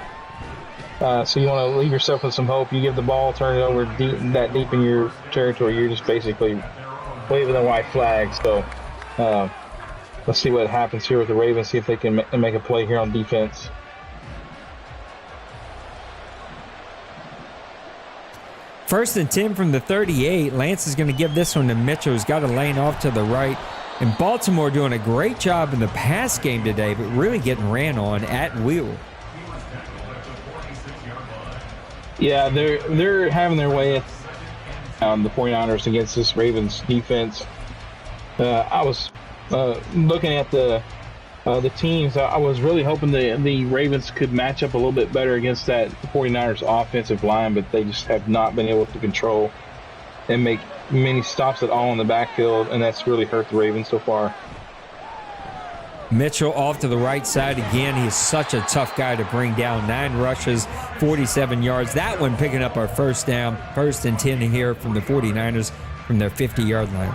So you want to leave yourself with some hope. You give the ball, turn it over deep in your territory. You're just basically waving the white flag. So let's see what happens here with the Ravens, see if they can make a play here on defense. First and 10 from the 38. Lance is going to give this one to Mitchell, who's got a lane off to the right. And Baltimore doing a great job in the pass game today, but really getting ran on at will. Yeah, they're having their way on the 49ers against this Ravens defense. I was looking at the teams. I was really hoping the Ravens could match up a little bit better against that 49ers offensive line, but they just have not been able to control and make many stops at all in the backfield, and that's really hurt the Ravens so far. Mitchell off to the right side again. He's such a tough guy to bring down. 9 rushes, 47 yards. That one picking up our first down. 1st and 10 here from the 49ers from their 50-yard line.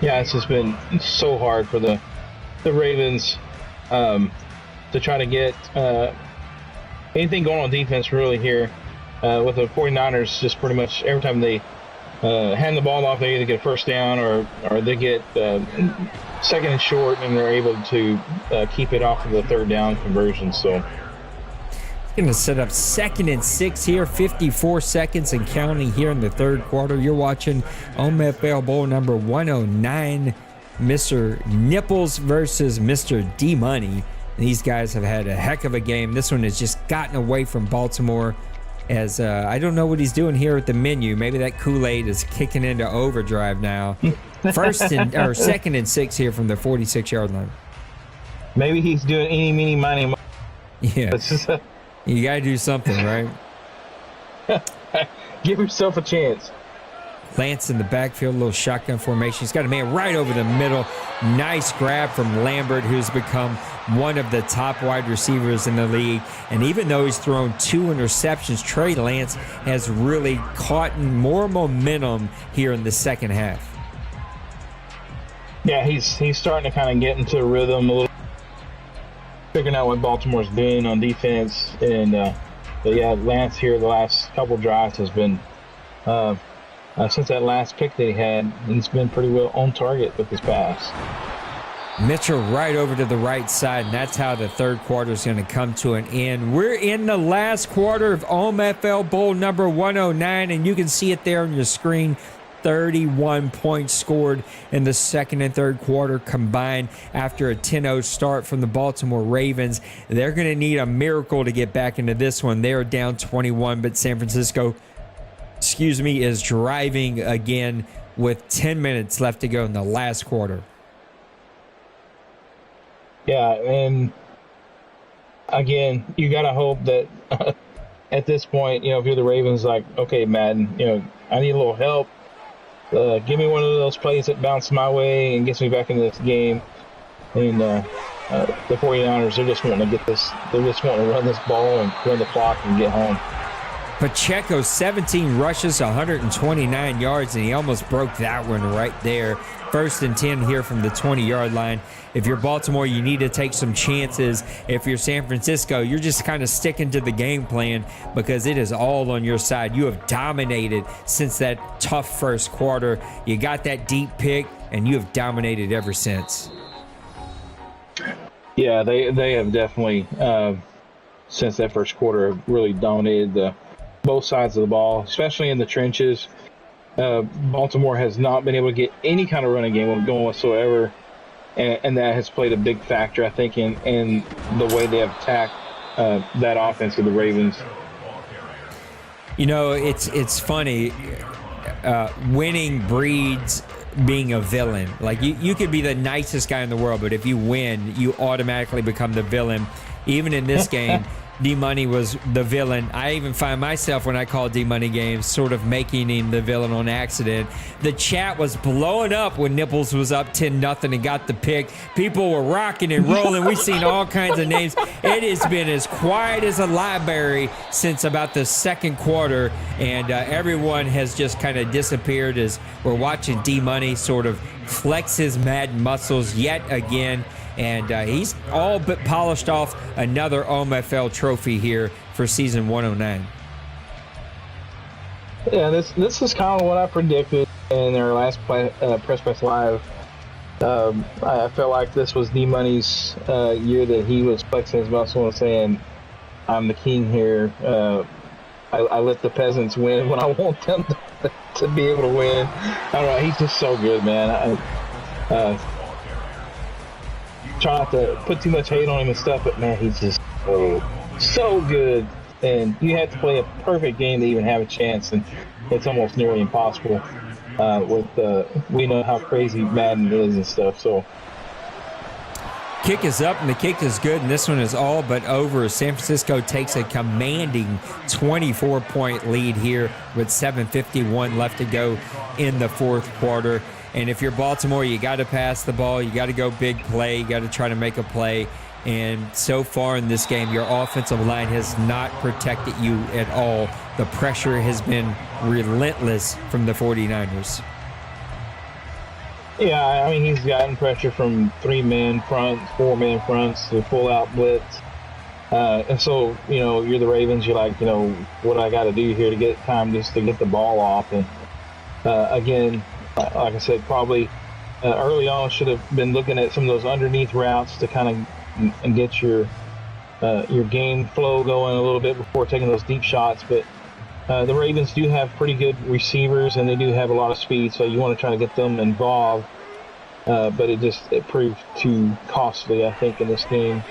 Yeah, it's just been so hard for the Ravens to try to get anything going on defense really here. With the 49ers, just pretty much every time they hand the ball off, they either get a first down or they get 2nd and short, and they're able to keep it off of the 3rd down conversion. So going to set up 2nd and 6 here, 54 seconds and counting here in the 3rd quarter. You're watching OMFL Bowl number 109, Mr. Nipples versus Mr. D-Money. These guys have had a heck of a game. This one has just gotten away from Baltimore, as I don't know what he's doing here at the menu. Maybe that Kool-Aid is kicking into overdrive now. 2nd and 6 here from the 46-yard line. Maybe he's doing eeny, meeny, miny, mo. Yeah. You got to do something, right? Give yourself a chance. Lance in the backfield, a little shotgun formation. He's got a man right over the middle. Nice grab from Lambert, who's become one of the top wide receivers in the league. And even though he's thrown 2 interceptions, Trey Lance has really caught more momentum here in the second half. Yeah, he's starting to kind of get into a rhythm a little, figuring out what Baltimore's doing on defense. And but yeah, Lance here the last couple drives has been since that last pick that he had, he's been pretty well on target with his pass. Mitchell right over to the right side, and that's how the 3rd quarter is going to come to an end. We're in the last quarter of OMFL Bowl number 109, and you can see it there on your screen. 31 points scored in the 2nd and 3rd quarter combined after a 10-0 start from the Baltimore Ravens. They're going to need a miracle to get back into this one. They're down 21, but San Francisco, is driving again with 10 minutes left to go in the last quarter. Yeah, and again, you got to hope that at this point, if you're the Ravens, like, okay, Madden, I need a little help. Give me one of those plays that bounce my way and gets me back into this game. And the 49ers, they're just wanting to get this. They're just wanting to run this ball and run the clock and get home. Pacheco, 17 rushes, 129 yards, and he almost broke that one right there. 1st and 10 here from the 20-yard line. If you're Baltimore, you need to take some chances. If you're San Francisco, you're just kind of sticking to the game plan because it is all on your side. You have dominated since that tough 1st quarter. You got that deep pick, and you have dominated ever since. Yeah, they have definitely, since that 1st quarter, really dominated both sides of the ball, especially in the trenches. Baltimore has not been able to get any kind of running game going whatsoever, and that has played a big factor, I think, in the way they have attacked that offense of the Ravens. It's funny. Winning breeds being a villain. Like, you could be the nicest guy in the world, but if you win, you automatically become the villain. Even in this game, D-Money was the villain. I even find myself, when I call D-Money games, sort of making him the villain on accident. The chat was blowing up when Nipples was up 10-0 and got the pick. People were rocking and rolling. We've seen all kinds of names. It has been as quiet as a library since about the 2nd quarter, and everyone has just kind of disappeared as we're watching D-Money sort of flex his Madden muscles yet again. And he's all but polished off another OMFL trophy here for season 109. Yeah, this is kind of what I predicted in their last Press Press Live. I felt like this was D-Money's year that he was flexing his muscle and saying, I'm the king here. I let the peasants win when I want them to be able to win. I don't know. He's just so good, man. Try not to put too much hate on him and stuff, but man, he's just so good. And you have to play a perfect game to even have a chance, and it's almost nearly impossible. We know how crazy Madden is and stuff. So kick is up, and the kick is good, and this one is all but over. San Francisco takes a commanding 24-point lead here with 7:51 left to go in the 4th quarter. And if you're Baltimore, you got to pass the ball. You got to go big play. You got to try to make a play. And so far in this game, your offensive line has not protected you at all. The pressure has been relentless from the 49ers. Yeah, I mean, he's gotten pressure from 3-man fronts, 4-man fronts, the full-out blitz. And so, you're the Ravens. You're like, what do I got to do here to get time just to get the ball off? And again, like I said, probably early on should have been looking at some of those underneath routes to kind of and get your game flow going a little bit before taking those deep shots. But the Ravens do have pretty good receivers, and they do have a lot of speed, so you want to try to get them involved. But it proved too costly, I think, in this game.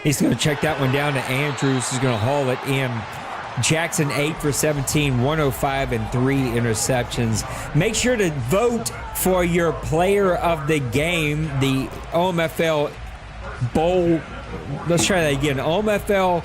He's going to check that one down to Andrews. He's going to haul it in. Jackson 8 for 17, 105 and 3 interceptions. Make sure to vote for your player of the game, the OMFL Bowl. Let's try that again. OMFL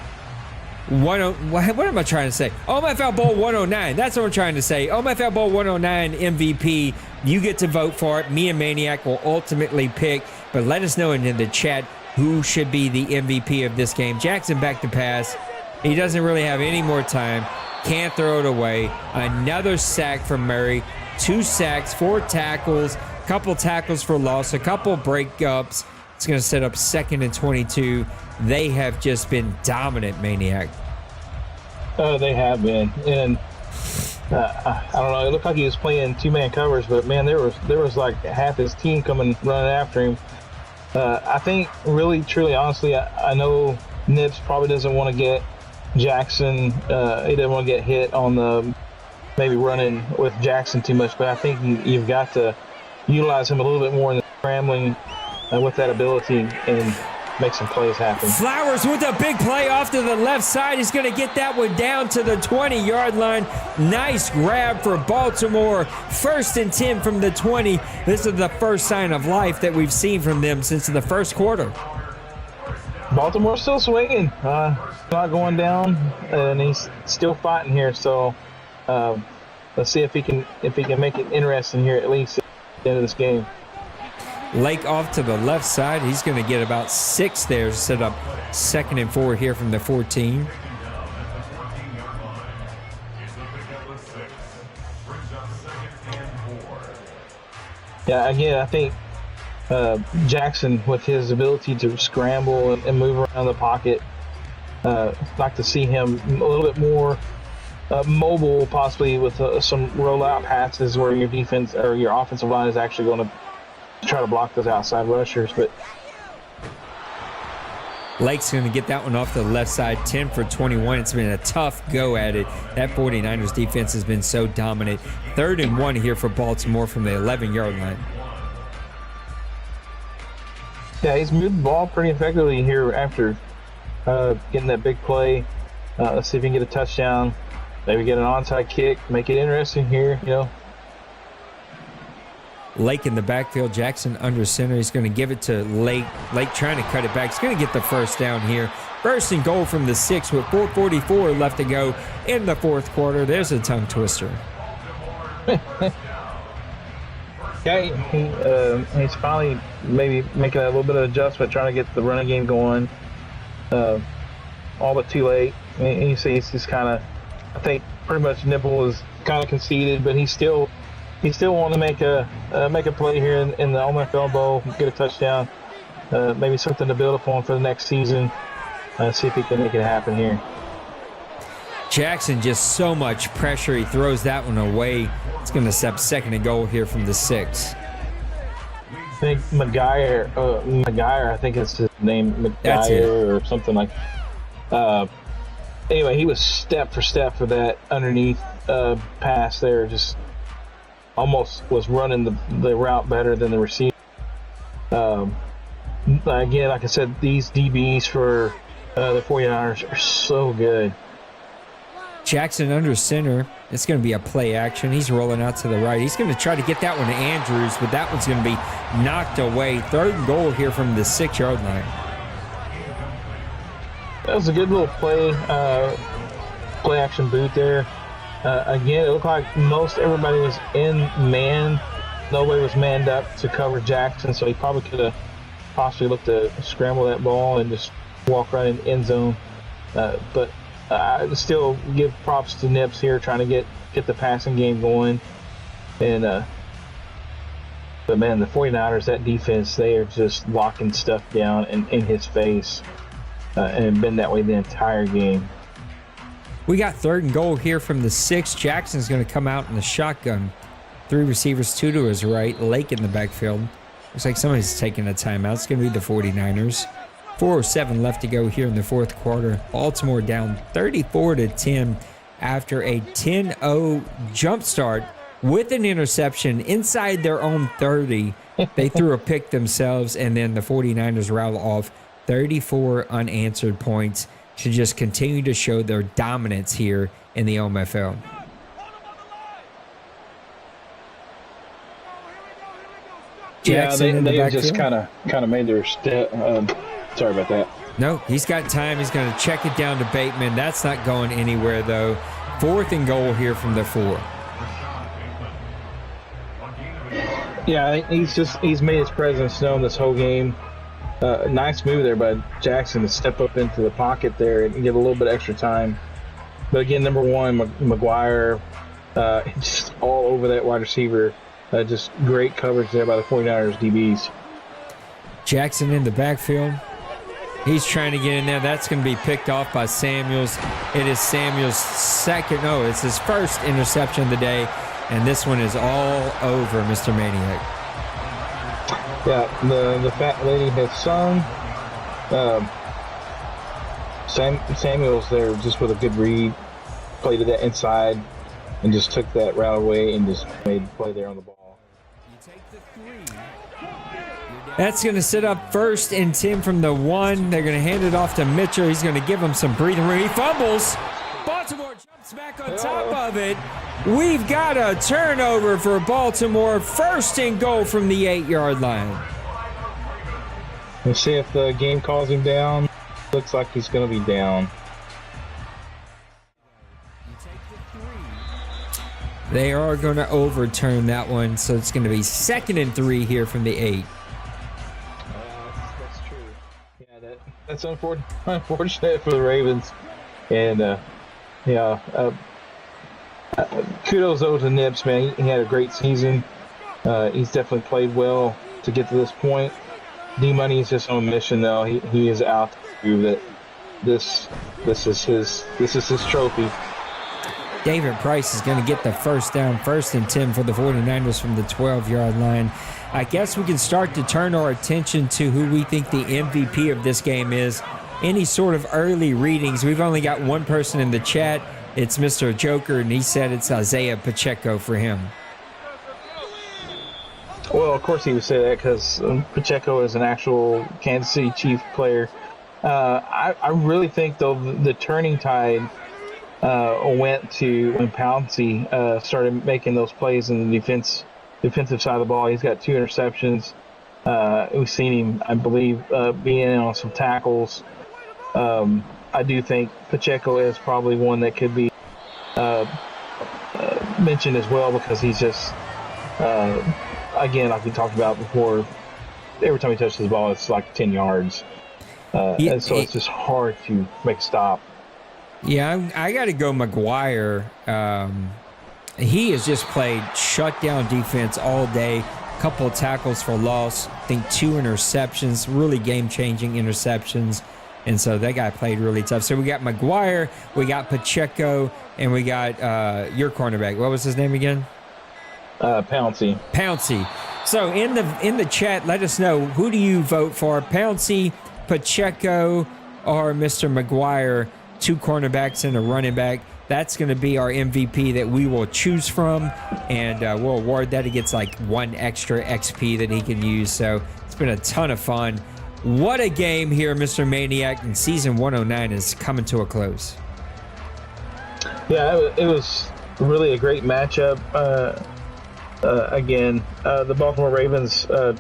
what am I trying to say? OMFL Bowl 109. That's what I'm trying to say. OMFL Bowl 109 MVP. You get to vote for it. Me and Maniac will ultimately pick. But let us know in the chat who should be the MVP of this game. Jackson back to pass. He doesn't really have any more time. Can't throw it away. Another sack from Murray. 2 sacks, 4 tackles, couple tackles for loss, a couple breakups. It's going to set up 2nd and 22. They have just been dominant, Maniac. They have been. And I don't know. It looked like he was playing 2-man covers, but, man, there was like half his team coming running after him. I think really, truly, honestly, I know Nips probably doesn't want to get Jackson. He doesn't want to get hit on the maybe running with Jackson too much, but I think you've got to utilize him a little bit more in the scrambling with that ability and make some plays happen. Flowers with a big play off to the left side. He's going to get that one down to the 20-yard line. Nice grab for Baltimore. 1st and 10 from the 20. This is the first sign of life that we've seen from them since the first quarter. Baltimore's still swinging. Not going down, and he's still fighting here. So let's see if he can make it interesting here at least at the end of this game. Lake off to the left side. He's going to get about 6 there to set up 2nd and 4 here from the 14. Yeah, again, I think Jackson, with his ability to scramble and move around the pocket, like to see him a little bit more mobile, possibly with some rollout passes where your defense or your offensive line is actually going to try to block those outside rushers. But Lake's going to get that one off the left side, 10 for 21. It's been a tough go at it. That 49ers defense has been so dominant. 3rd and 1 here for Baltimore from the 11-yard line. Yeah, he's moved the ball pretty effectively here after getting that big play. Let's see if he can get a touchdown. Maybe get an onside kick. Make it interesting here, Lake in the backfield. Jackson under center. He's going to give it to Lake. Lake trying to cut it back. He's going to get the first down here. 1st and goal from the 6 with 4:44 left to go in the 4th quarter. There's a tongue twister. Yeah, he's finally maybe making a little bit of adjustment, trying to get the running game going. All but too late. You see, he's just kind of, I think, pretty much Nipple is kind of conceded, but he's still wanting to make a play here in the OMFL Bowl, get a touchdown, maybe something to build upon for the next season. See if he can make it happen here. Jackson, just so much pressure. He throws that one away. It's going to set 2nd and goal here from the 6. I think McGuire, I think it's his name, McGuire or something like anyway, he was step for step for that underneath pass there. Just almost was running the route better than the receiver. Again, like I said, these DBs for the 49ers are so good. Jackson under center. It's going to be a play action. He's rolling out to the right. He's going to try to get that one to Andrews, but that one's going to be knocked away. 3rd and goal here from the 6-yard line. That was a good little play action boot there. Again, it looked like most everybody was in man. nobody was manned up to cover Jackson, so he probably could have possibly looked to scramble that ball and just walk right in the end zone. But I still give props to Nips here, trying to get the passing game going. And but man, the 49ers, that defense, they are just locking stuff down in his face, and been that way the entire game. We got 3rd and goal here from the 6. Jackson's going to come out in the shotgun. 3 receivers, 2 to his right. Lake in the backfield. Looks like somebody's taking a timeout. It's going to be the 49ers. 4:07 left to go here in the 4th quarter. Baltimore down 34-10 after a 10-0 jump start with an interception inside their own 30. They threw a pick themselves, and then the 49ers rattle off 34 unanswered points to just continue to show their dominance here in the OMFL. Yeah, they just kind of made their step. Sorry about that. No, he's got time. He's going to check it down to Bateman. That's not going anywhere, though. 4th and goal here from the 4. Yeah, he's made his presence known this whole game. Nice move there by Jackson to step up into the pocket there and get a little bit extra time. But again, number 1, McGuire, just all over that wide receiver. Just great coverage there by the 49ers DBs. Jackson in the backfield. He's trying to get in there. That's going to be picked off by Samuels. It is Samuels' it's his first interception of the day. And this one is all over Mr. Maniac. Yeah, the fat lady has sung. Samuels there just with a good read. Played to that inside and just took that route away and just made play there on the ball. That's going to set up 1st and 10 from the 1. They're going to hand it off to Mitchell. He's going to give him some breathing room. He fumbles. Baltimore jumps back on top of it. We've got a turnover for Baltimore. 1st and goal from the 8-yard line. Let's see if the game calls him down. Looks like he's going to be down. They are going to overturn that one, so it's going to be 2nd and 3 here from the 8. That's true. Yeah, that's unfortunate for the Ravens. And kudos though to Nips, man. He had a great season. He's definitely played well to get to this point. D-Money is just on a mission, though. He is out to prove that this is his trophy. David Price is going to get the first down, 1st and 10 for the 49ers from the 12-yard line. I guess we can start to turn our attention to who we think the MVP of this game is. Any sort of early readings. We've only got one person in the chat. It's Mr. Joker, and he said it's Isaiah Pacheco for him. Well, of course he would say that because Pacheco is an actual Kansas City Chief player. I really think, though, the turning tide went to when Pouncey started making those plays in the defensive side of the ball. He's got 2 interceptions. We've seen him, I believe, being in on some tackles. I do think Pacheco is probably one that could be mentioned as well because he's just, again, like we talked about before, every time he touches the ball, it's like 10 yards. And so it's just hard to make a stop. Yeah, I got to go McGuire. He has just played shutdown defense all day. Couple of tackles for loss. I think 2 interceptions, really game-changing interceptions. And so that guy played really tough. So we got McGuire, we got Pacheco, and we got your cornerback. What was his name again? Pouncey. Pouncey. So in the chat, let us know, who do you vote for? Pouncey, Pacheco, or Mr. McGuire? 2 cornerbacks and a running back. That's going to be our MVP that we will choose from, and we'll award that. He gets like 1 extra XP that he can use. So it's been a ton of fun. What a game here, Mr. Maniac, and season 109 is coming to a close. Yeah, it was really a great matchup. Again, the Baltimore Ravens, you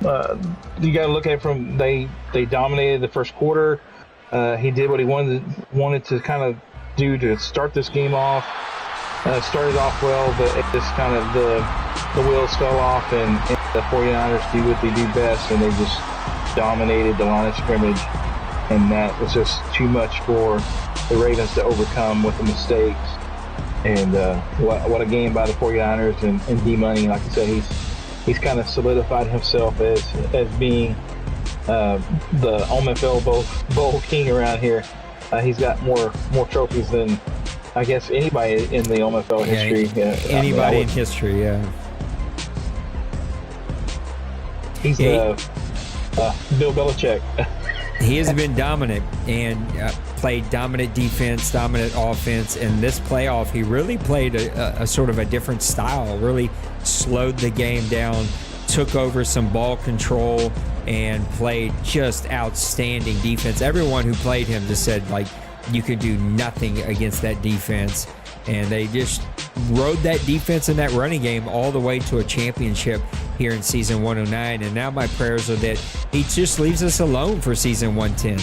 got to look at it from they dominated the first quarter. He did what he wanted to kind of do to start this game off. Started off well, but it just kind of the wheels fell off and the 49ers do what they do best, and they just dominated the line of scrimmage, and that was just too much for the Ravens to overcome with the mistakes. And what a game by the 49ers, and D-Money, like I said, he's kind of solidified himself as being the OMFL bowl king around here. He's got more trophies than, I guess, anybody in the OMFL history. Anybody in history, yeah. He's Bill Belichick. He has been dominant and played dominant defense, dominant offense. And this playoff, he really played a sort of a different style, really slowed the game down, took over some ball control, and played just outstanding defense. Everyone who played him just said, like, you could do nothing against that defense. And they just rode that defense and that running game all the way to a championship here in season 109. And now my prayers are that he just leaves us alone for season 110.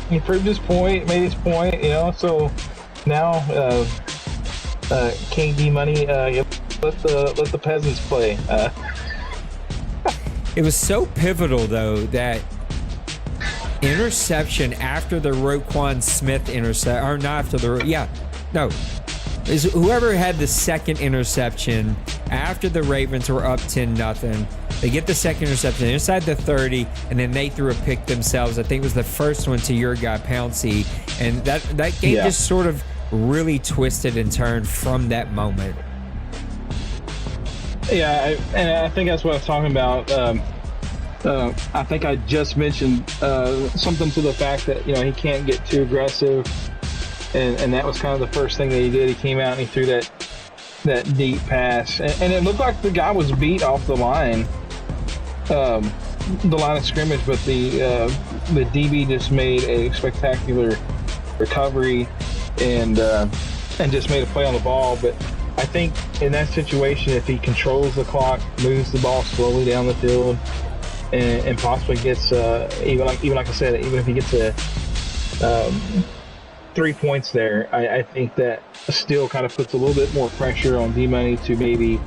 He proved his point, made his point, so now King D Money, let the peasants play. It was so pivotal, though, that interception after the Roquan Smith interception, or not after the, is whoever had the second interception after the Ravens were up 10-0. They get the second interception inside the 30, and then they threw a pick themselves. I think it was the first one to your guy Pouncey, and that game just sort of really twisted and turned from that moment. Yeah, and I think that's what I was talking about. I think I just mentioned something to the fact that he can't get too aggressive, and that was kind of the first thing that he did. He came out and he threw that deep pass, and it looked like the guy was beat off the line of scrimmage, but the DB just made a spectacular recovery and just made a play on the ball. But I think in that situation, if he controls the clock, moves the ball slowly down the field, and possibly gets even like I said, even if he gets 3 points there, I think that still kind of puts a little bit more pressure on D-Money to maybe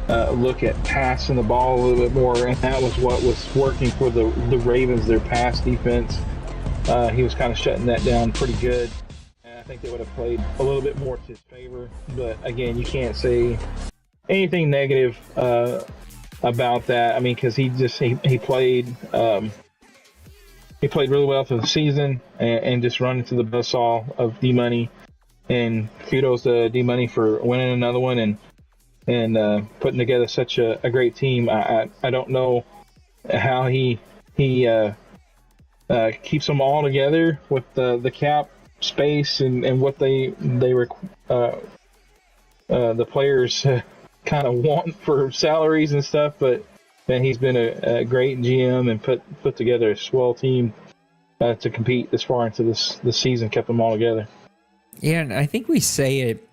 look at passing the ball a little bit more, and that was what was working for the Ravens, their pass defense. He was kind of shutting that down pretty good, and I think they would have played a little bit more to his favor. But again, you can't say anything negative about that. I mean, because he played really well for the season, and just run into the buzzsaw of D-Money. And kudos to D-Money for winning another one and putting together such a great team. I don't know how he keeps them all together with the cap space and what the players kind of want for salaries and stuff, but man, he's been a great GM and put together a swell team to compete this far into this season, kept them all together. Yeah, and I think we say it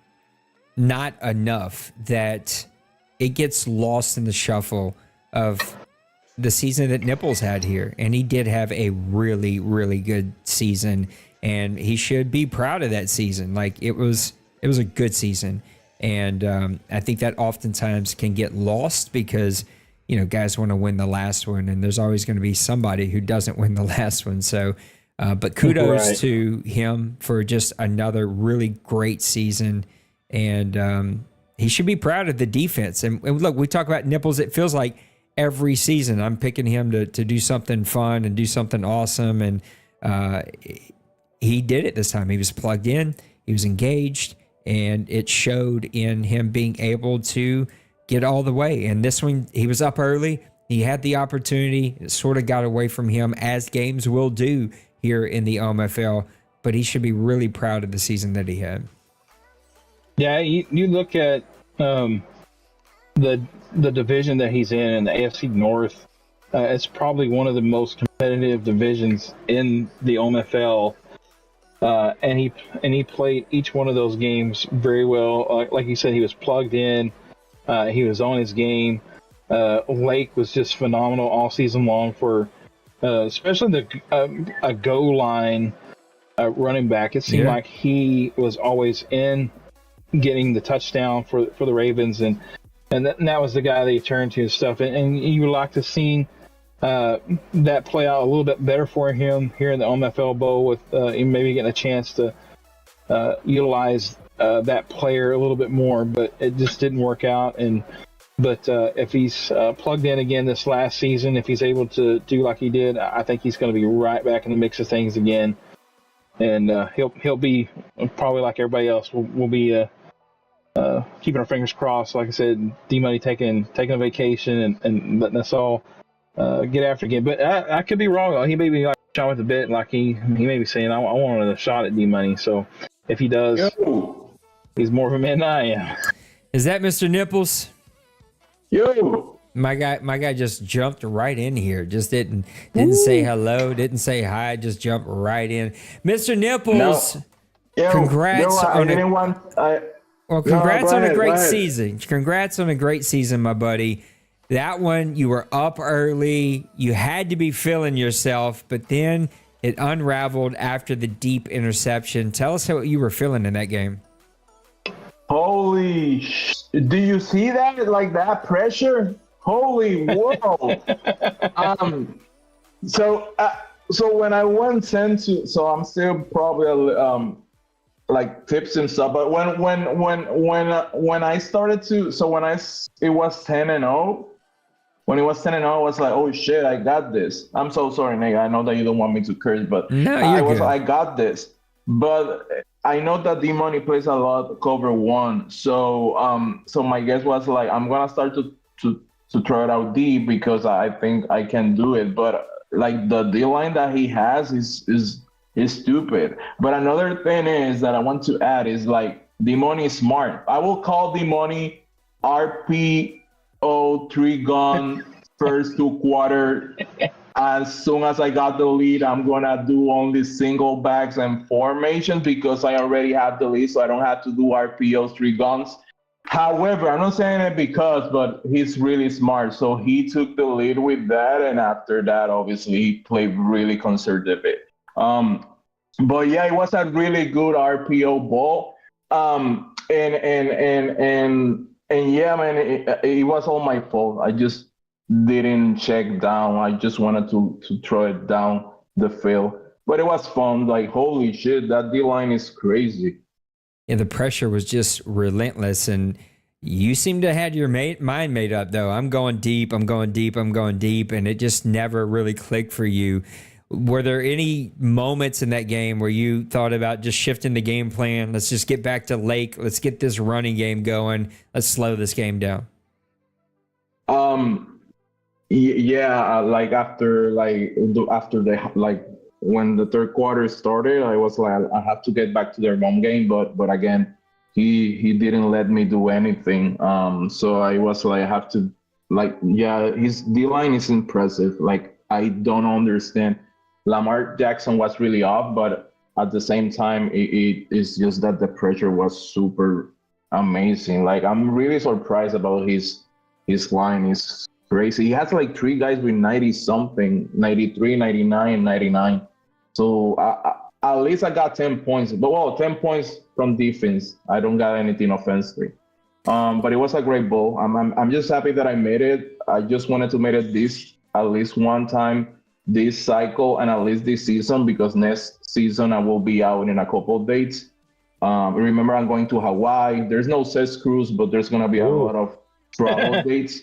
not enough that it gets lost in the shuffle of the season that Nipples had here. And he did have a really, really good season, and he should be proud of that season. Like, it was a good season. And I think that oftentimes can get lost because, guys want to win the last one, and there's always going to be somebody who doesn't win the last one. So, but kudos to him for just another really great season. And he should be proud of the defense. And look, we talk about Nipples. It feels like every season I'm picking him to do something fun and do something awesome. And he did it this time. He was plugged in. He was engaged. And it showed in him being able to get all the way. And this one, he was up early. He had the opportunity. It sort of got away from him, as games will do here in the OMFL. But he should be really proud of the season that he had. Yeah, you look at the division that he's in the AFC North. It's probably one of the most competitive divisions in the OMFL. And he played each one of those games very well. Like you said, he was plugged in. He was on his game. Lake was just phenomenal all season long for, especially a goal line running back. It seemed like he was always in getting the touchdown for the Ravens, and that was the guy they turned to and stuff. And you would like to see that play out a little bit better for him here in the OMFL Bowl, with maybe getting a chance to utilize that player a little bit more, but it just didn't work out. But if he's plugged in again this last season, if he's able to do like he did, I think he's going to be right back in the mix of things again. And he'll be probably like everybody else. We'll be keeping our fingers crossed. Like I said, D-Money taking a vacation and letting us all get after again. But I could be wrong. He may be like shot with the bit, like he may be saying, I wanted a shot at D-Money. So if he does, he's more of a man than I am. Is that Mr. Nipples? Yo. My guy just jumped right in here. Just didn't say hello, didn't say hi, just jumped right in. Mr. Nipples, congrats on a great season. Congrats on a great season, my buddy. That one, you were up early. You had to be feeling yourself, but then it unraveled after the deep interception. Tell us how you were feeling in that game. Holy do you see that? Like that pressure? Holy whoa. So when I went into, so I'm still probably like tips and stuff, but when I started to, so it was 10-0. When it was 10-0, I was like, oh shit, I got this. I'm so sorry, Nate. I know that you don't want me to curse, but I got this. But I know that D-Money plays a lot cover one. So my guess was like, I'm gonna start to throw it out deep because I think I can do it. But like the D-line that he has is stupid. But another thing is that I want to add is like D-Money is smart. I will call D-Money RPO 3-gun first 2 quarter. As soon as I got the lead, I'm gonna do only single backs and formations because I already have the lead, so I don't have to do RPOs 3 guns. However, I'm not saying it but he's really smart. So he took the lead with that, and after that, obviously, he played really conservative. But yeah, it was a really good RPO ball. And yeah, man, it was all my fault. I just didn't check down. I just wanted to throw it down the field. But it was fun. Like, holy shit, that D-line is crazy. Yeah, the pressure was just relentless, and you seem to have had your mind made up, though. I'm going deep, and it just never really clicked for you. Were there any moments in that game where you thought about just shifting the game plan? Let's just get back to Lake. Let's get this running game going. Let's slow this game down. Yeah, like after when the third quarter started, I was like, I have to get back to their run game, but again, he didn't let me do anything. So I was like, I have to, like, yeah, his D-line is impressive. Like, I don't understand. Lamar Jackson was really off, but at the same time, it is just that the pressure was super amazing. Like, I'm really surprised about his line is crazy. He has like 3 guys with 90 something, 93, 99, 99. So at least I got 10 points. But 10 points from defense. I don't got anything offensively. But it was a great ball. I'm just happy that I made it. I just wanted to make it this at least one time this cycle and at least this season, because next season I will be out in a couple of dates. Remember, I'm going to Hawaii. There's no set cruise, but there's gonna be a lot of travel dates.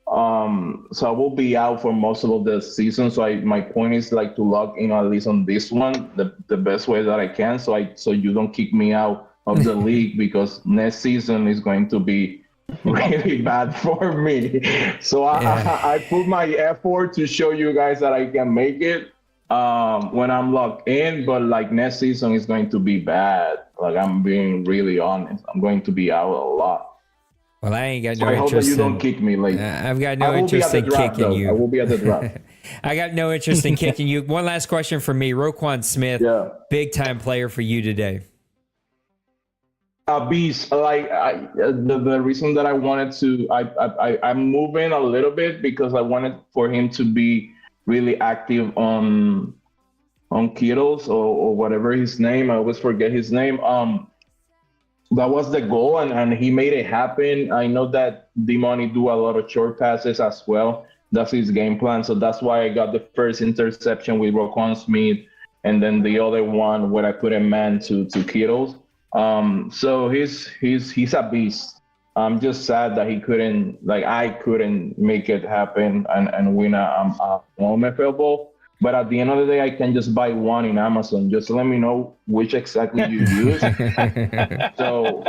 So I will be out for most of the season. So my point is like to log in at least on this one the best way that I can. So you don't kick me out of the league, because next season is going to be really bad for me. So I put my effort to show you guys that I can make it when I'm logged in. But like next season is going to be bad. Like, I'm being really honest. I'm going to be out a lot. Well, I ain't got So no I hope interest that you don't kick me. Like, I've got no interest in kicking you. I will be at the draft. I got no interest in kicking you. One last question for me. Roquan Smith, big time player for you today. A beast. Like the reason that I wanted to, I'm moving a little bit because I wanted for him to be really active on Kittles or whatever his name. I always forget his name. That was the goal, and he made it happen. I know that D-Money do a lot of short passes as well. That's his game plan. So that's why I got the first interception with Roquan Smith, and then the other one where I put a man to Kittles. So he's a beast. I'm just sad that I couldn't make it happen and win a OMFL ball. But at the end of the day, I can just buy one in Amazon. Just let me know which exactly you use. So,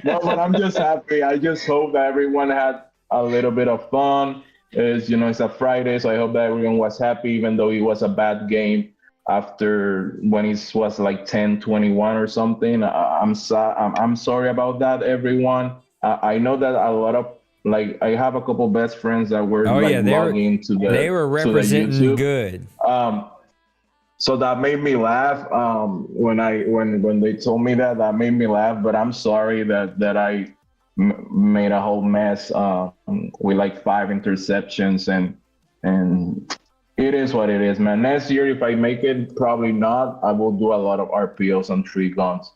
no, but I'm just happy. I just hope that everyone had a little bit of fun. It's a Friday, so I hope that everyone was happy, even though it was a bad game after when it was like 10-21 or something. I'm sorry about that, everyone. I know that a lot of I have a couple best friends that were logging to the they were representing to the YouTube. Good. So that made me laugh. When they told me that made me laugh. But I'm sorry that I made a whole mess with like 5 interceptions and it is what it is, man. Next year, if I make it, probably not. I will do a lot of RPOs on 3 guns.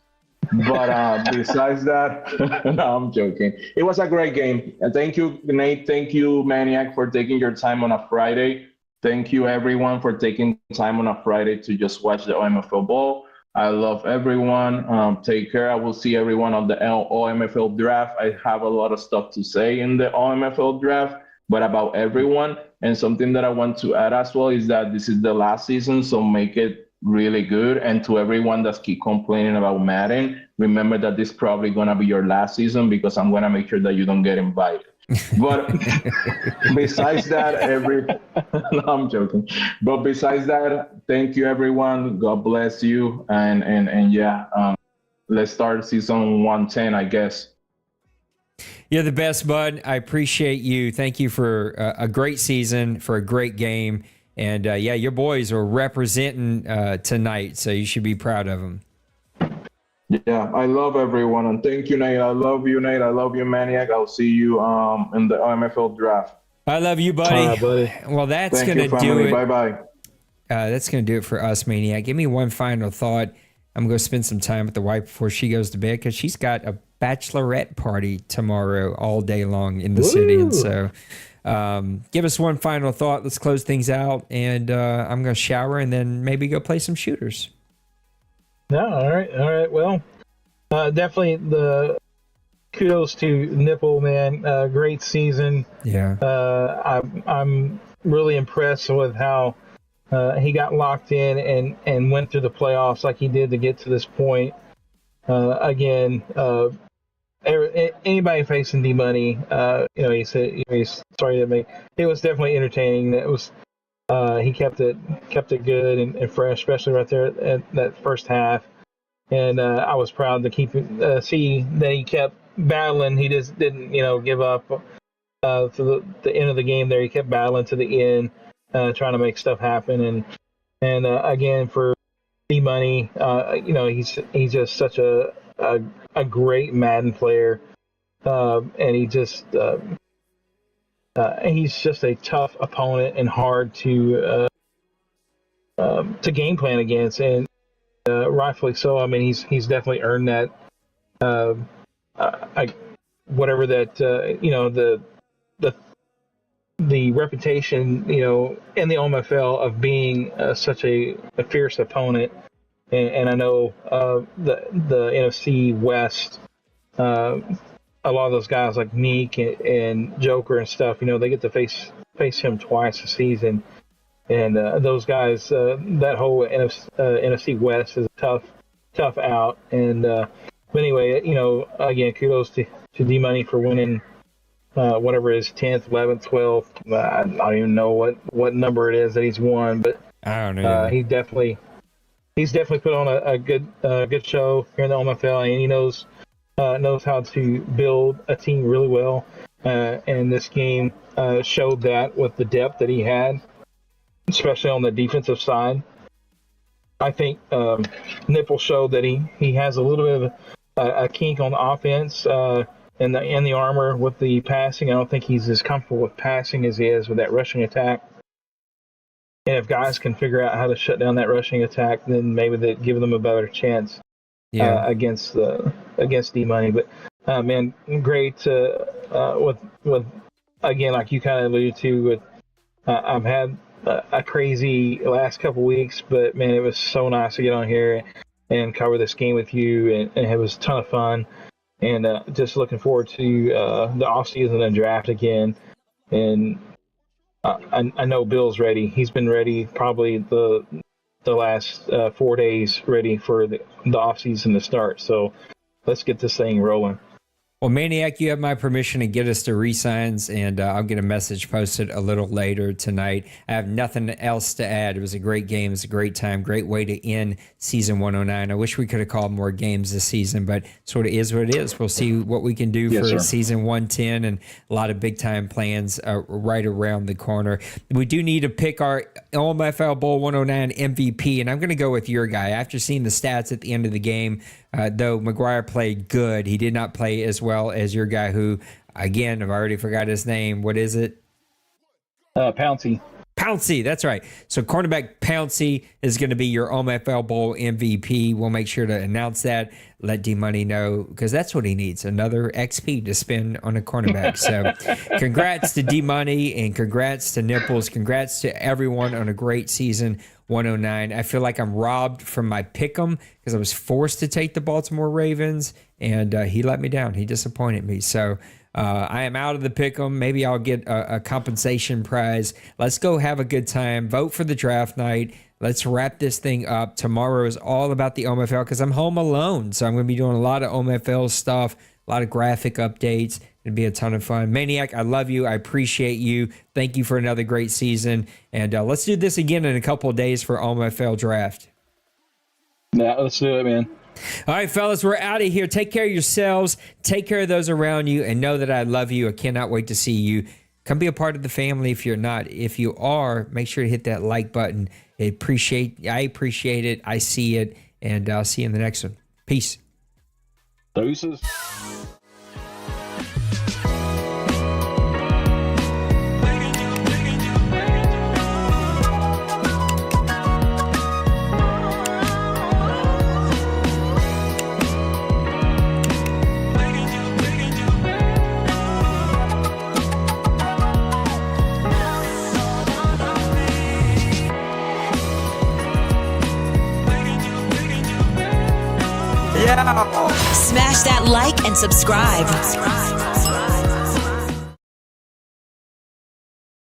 But besides that, no, I'm joking. It was a great game. And thank you, Nate. Thank you, Maniac, for taking your time on a Friday. Thank you, everyone, for taking time on a Friday to just watch the OMFL Ball. I love everyone. Take care. I will see everyone on the OMFL draft. I have a lot of stuff to say in the OMFL draft, but about everyone. And something that I want to add as well is that this is the last season, so make it really good. And to everyone that's keep complaining about Madden, remember that this is probably gonna be your last season because I'm gonna make sure that you don't get invited. But besides that, no, I'm joking. But besides that, thank you, everyone. God bless you. And yeah, let's start season 110, I guess. You're the best, bud. I appreciate you. Thank you for a great season, for a great game. And yeah, your boys are representing tonight, so you should be proud of them. Yeah, I love everyone, and thank you, Nate. I love you, Nate. I love you, Maniac. I'll see you in the OMFL draft. I love you, buddy. All right, buddy. Well, that's Thank gonna you, family. do it. Bye-bye. That's gonna do it for us, Maniac. Give me one final thought. I'm gonna go spend some time with the wife before she goes to bed because she's got a bachelorette party tomorrow all day long in the city, and so. Give us one final thought. Let's close things out, and I'm going to shower and then maybe go play some shooters. No, all right. Well, definitely the kudos to Nipple, man. Great season. Yeah. I'm really impressed with how he got locked in and went through the playoffs like he did to get to this point. Again, anybody facing D-Money, he said he's sorry to make. It was definitely entertaining. It was he kept it good and fresh, especially right there at that first half. And I was proud to see that he kept battling. He just didn't give up to the end of the game. There, he kept battling to the end, trying to make stuff happen. And again for D-Money, he's just such a great Madden player, and he's just a tough opponent and hard to game plan against, and rightfully so. I mean, he's definitely earned that. Whatever that the reputation in the OMFL of being such a fierce opponent. And I know the NFC West, a lot of those guys like Neek and Joker and stuff, they get to face him twice a season. And those guys, that whole NFC West is a tough out. And but anyway, again, kudos to D-Money for winning whatever his 10th, 11th, 12th. I don't even know what number it is that he's won, but I don't know. He's definitely put on a good show here in the OMFL, and he knows how to build a team really well. And this game showed that with the depth that he had, especially on the defensive side. I think Nipple showed that he has a little bit of a kink on the offense in the armor with the passing. I don't think he's as comfortable with passing as he is with that rushing attack. And if guys can figure out how to shut down that rushing attack, then maybe they give them a better chance against D Money. But man, great with again, like you kind of alluded to. With I've had a crazy last couple weeks, but man, it was so nice to get on here and cover this game with you, and it was a ton of fun. And just looking forward to the off season and draft again. And I know Bill's ready. He's been ready probably the last 4 days, ready for the off season to start. So let's get this thing rolling. Well, Maniac, you have my permission to get us to re-signs, and I'll get a message posted a little later tonight. I have nothing else to add. It was a great game. It was a great time. Great way to end season 109. I wish we could have called more games this season, but sort of is what it is. We'll see what we can do for season 110, and a lot of big-time plans right around the corner. We do need to pick our OMFL Bowl 109 MVP, and I'm going to go with your guy. After seeing the stats at the end of the game, though McGuire played good, he did not play as well as your guy who, again, I've already forgot his name. What is it? Pouncey. Pouncey, that's right. So cornerback Pouncey is going to be your OMFL Bowl MVP. We'll make sure to announce that, let D-Money know, because that's what he needs, another XP to spend on a cornerback. So congrats to D-Money, and congrats to Nipples. Congrats to everyone on a great season 109. I feel like I'm robbed from my pick'em because I was forced to take the Baltimore Ravens, and he let me down. He disappointed me. So I am out of the pick'em. Maybe I'll get a compensation prize. Let's go have a good time. Vote for the draft night. Let's wrap this thing up. Tomorrow is all about the OMFL because I'm home alone. So I'm going to be doing a lot of OMFL stuff, a lot of graphic updates. It'd be a ton of fun. Maniac, I love you. I appreciate you. Thank you for another great season. And let's do this again in a couple of days for OMFL draft. Yeah, let's do it, man. All right, fellas, we're out of here. Take care of yourselves. Take care of those around you, and know that I love you. I cannot wait to see you. Come be a part of the family if you're not. If you are, make sure to hit that like button. I appreciate it. I see it, and I'll see you in the next one. Peace. Deuces. Smash that like and subscribe.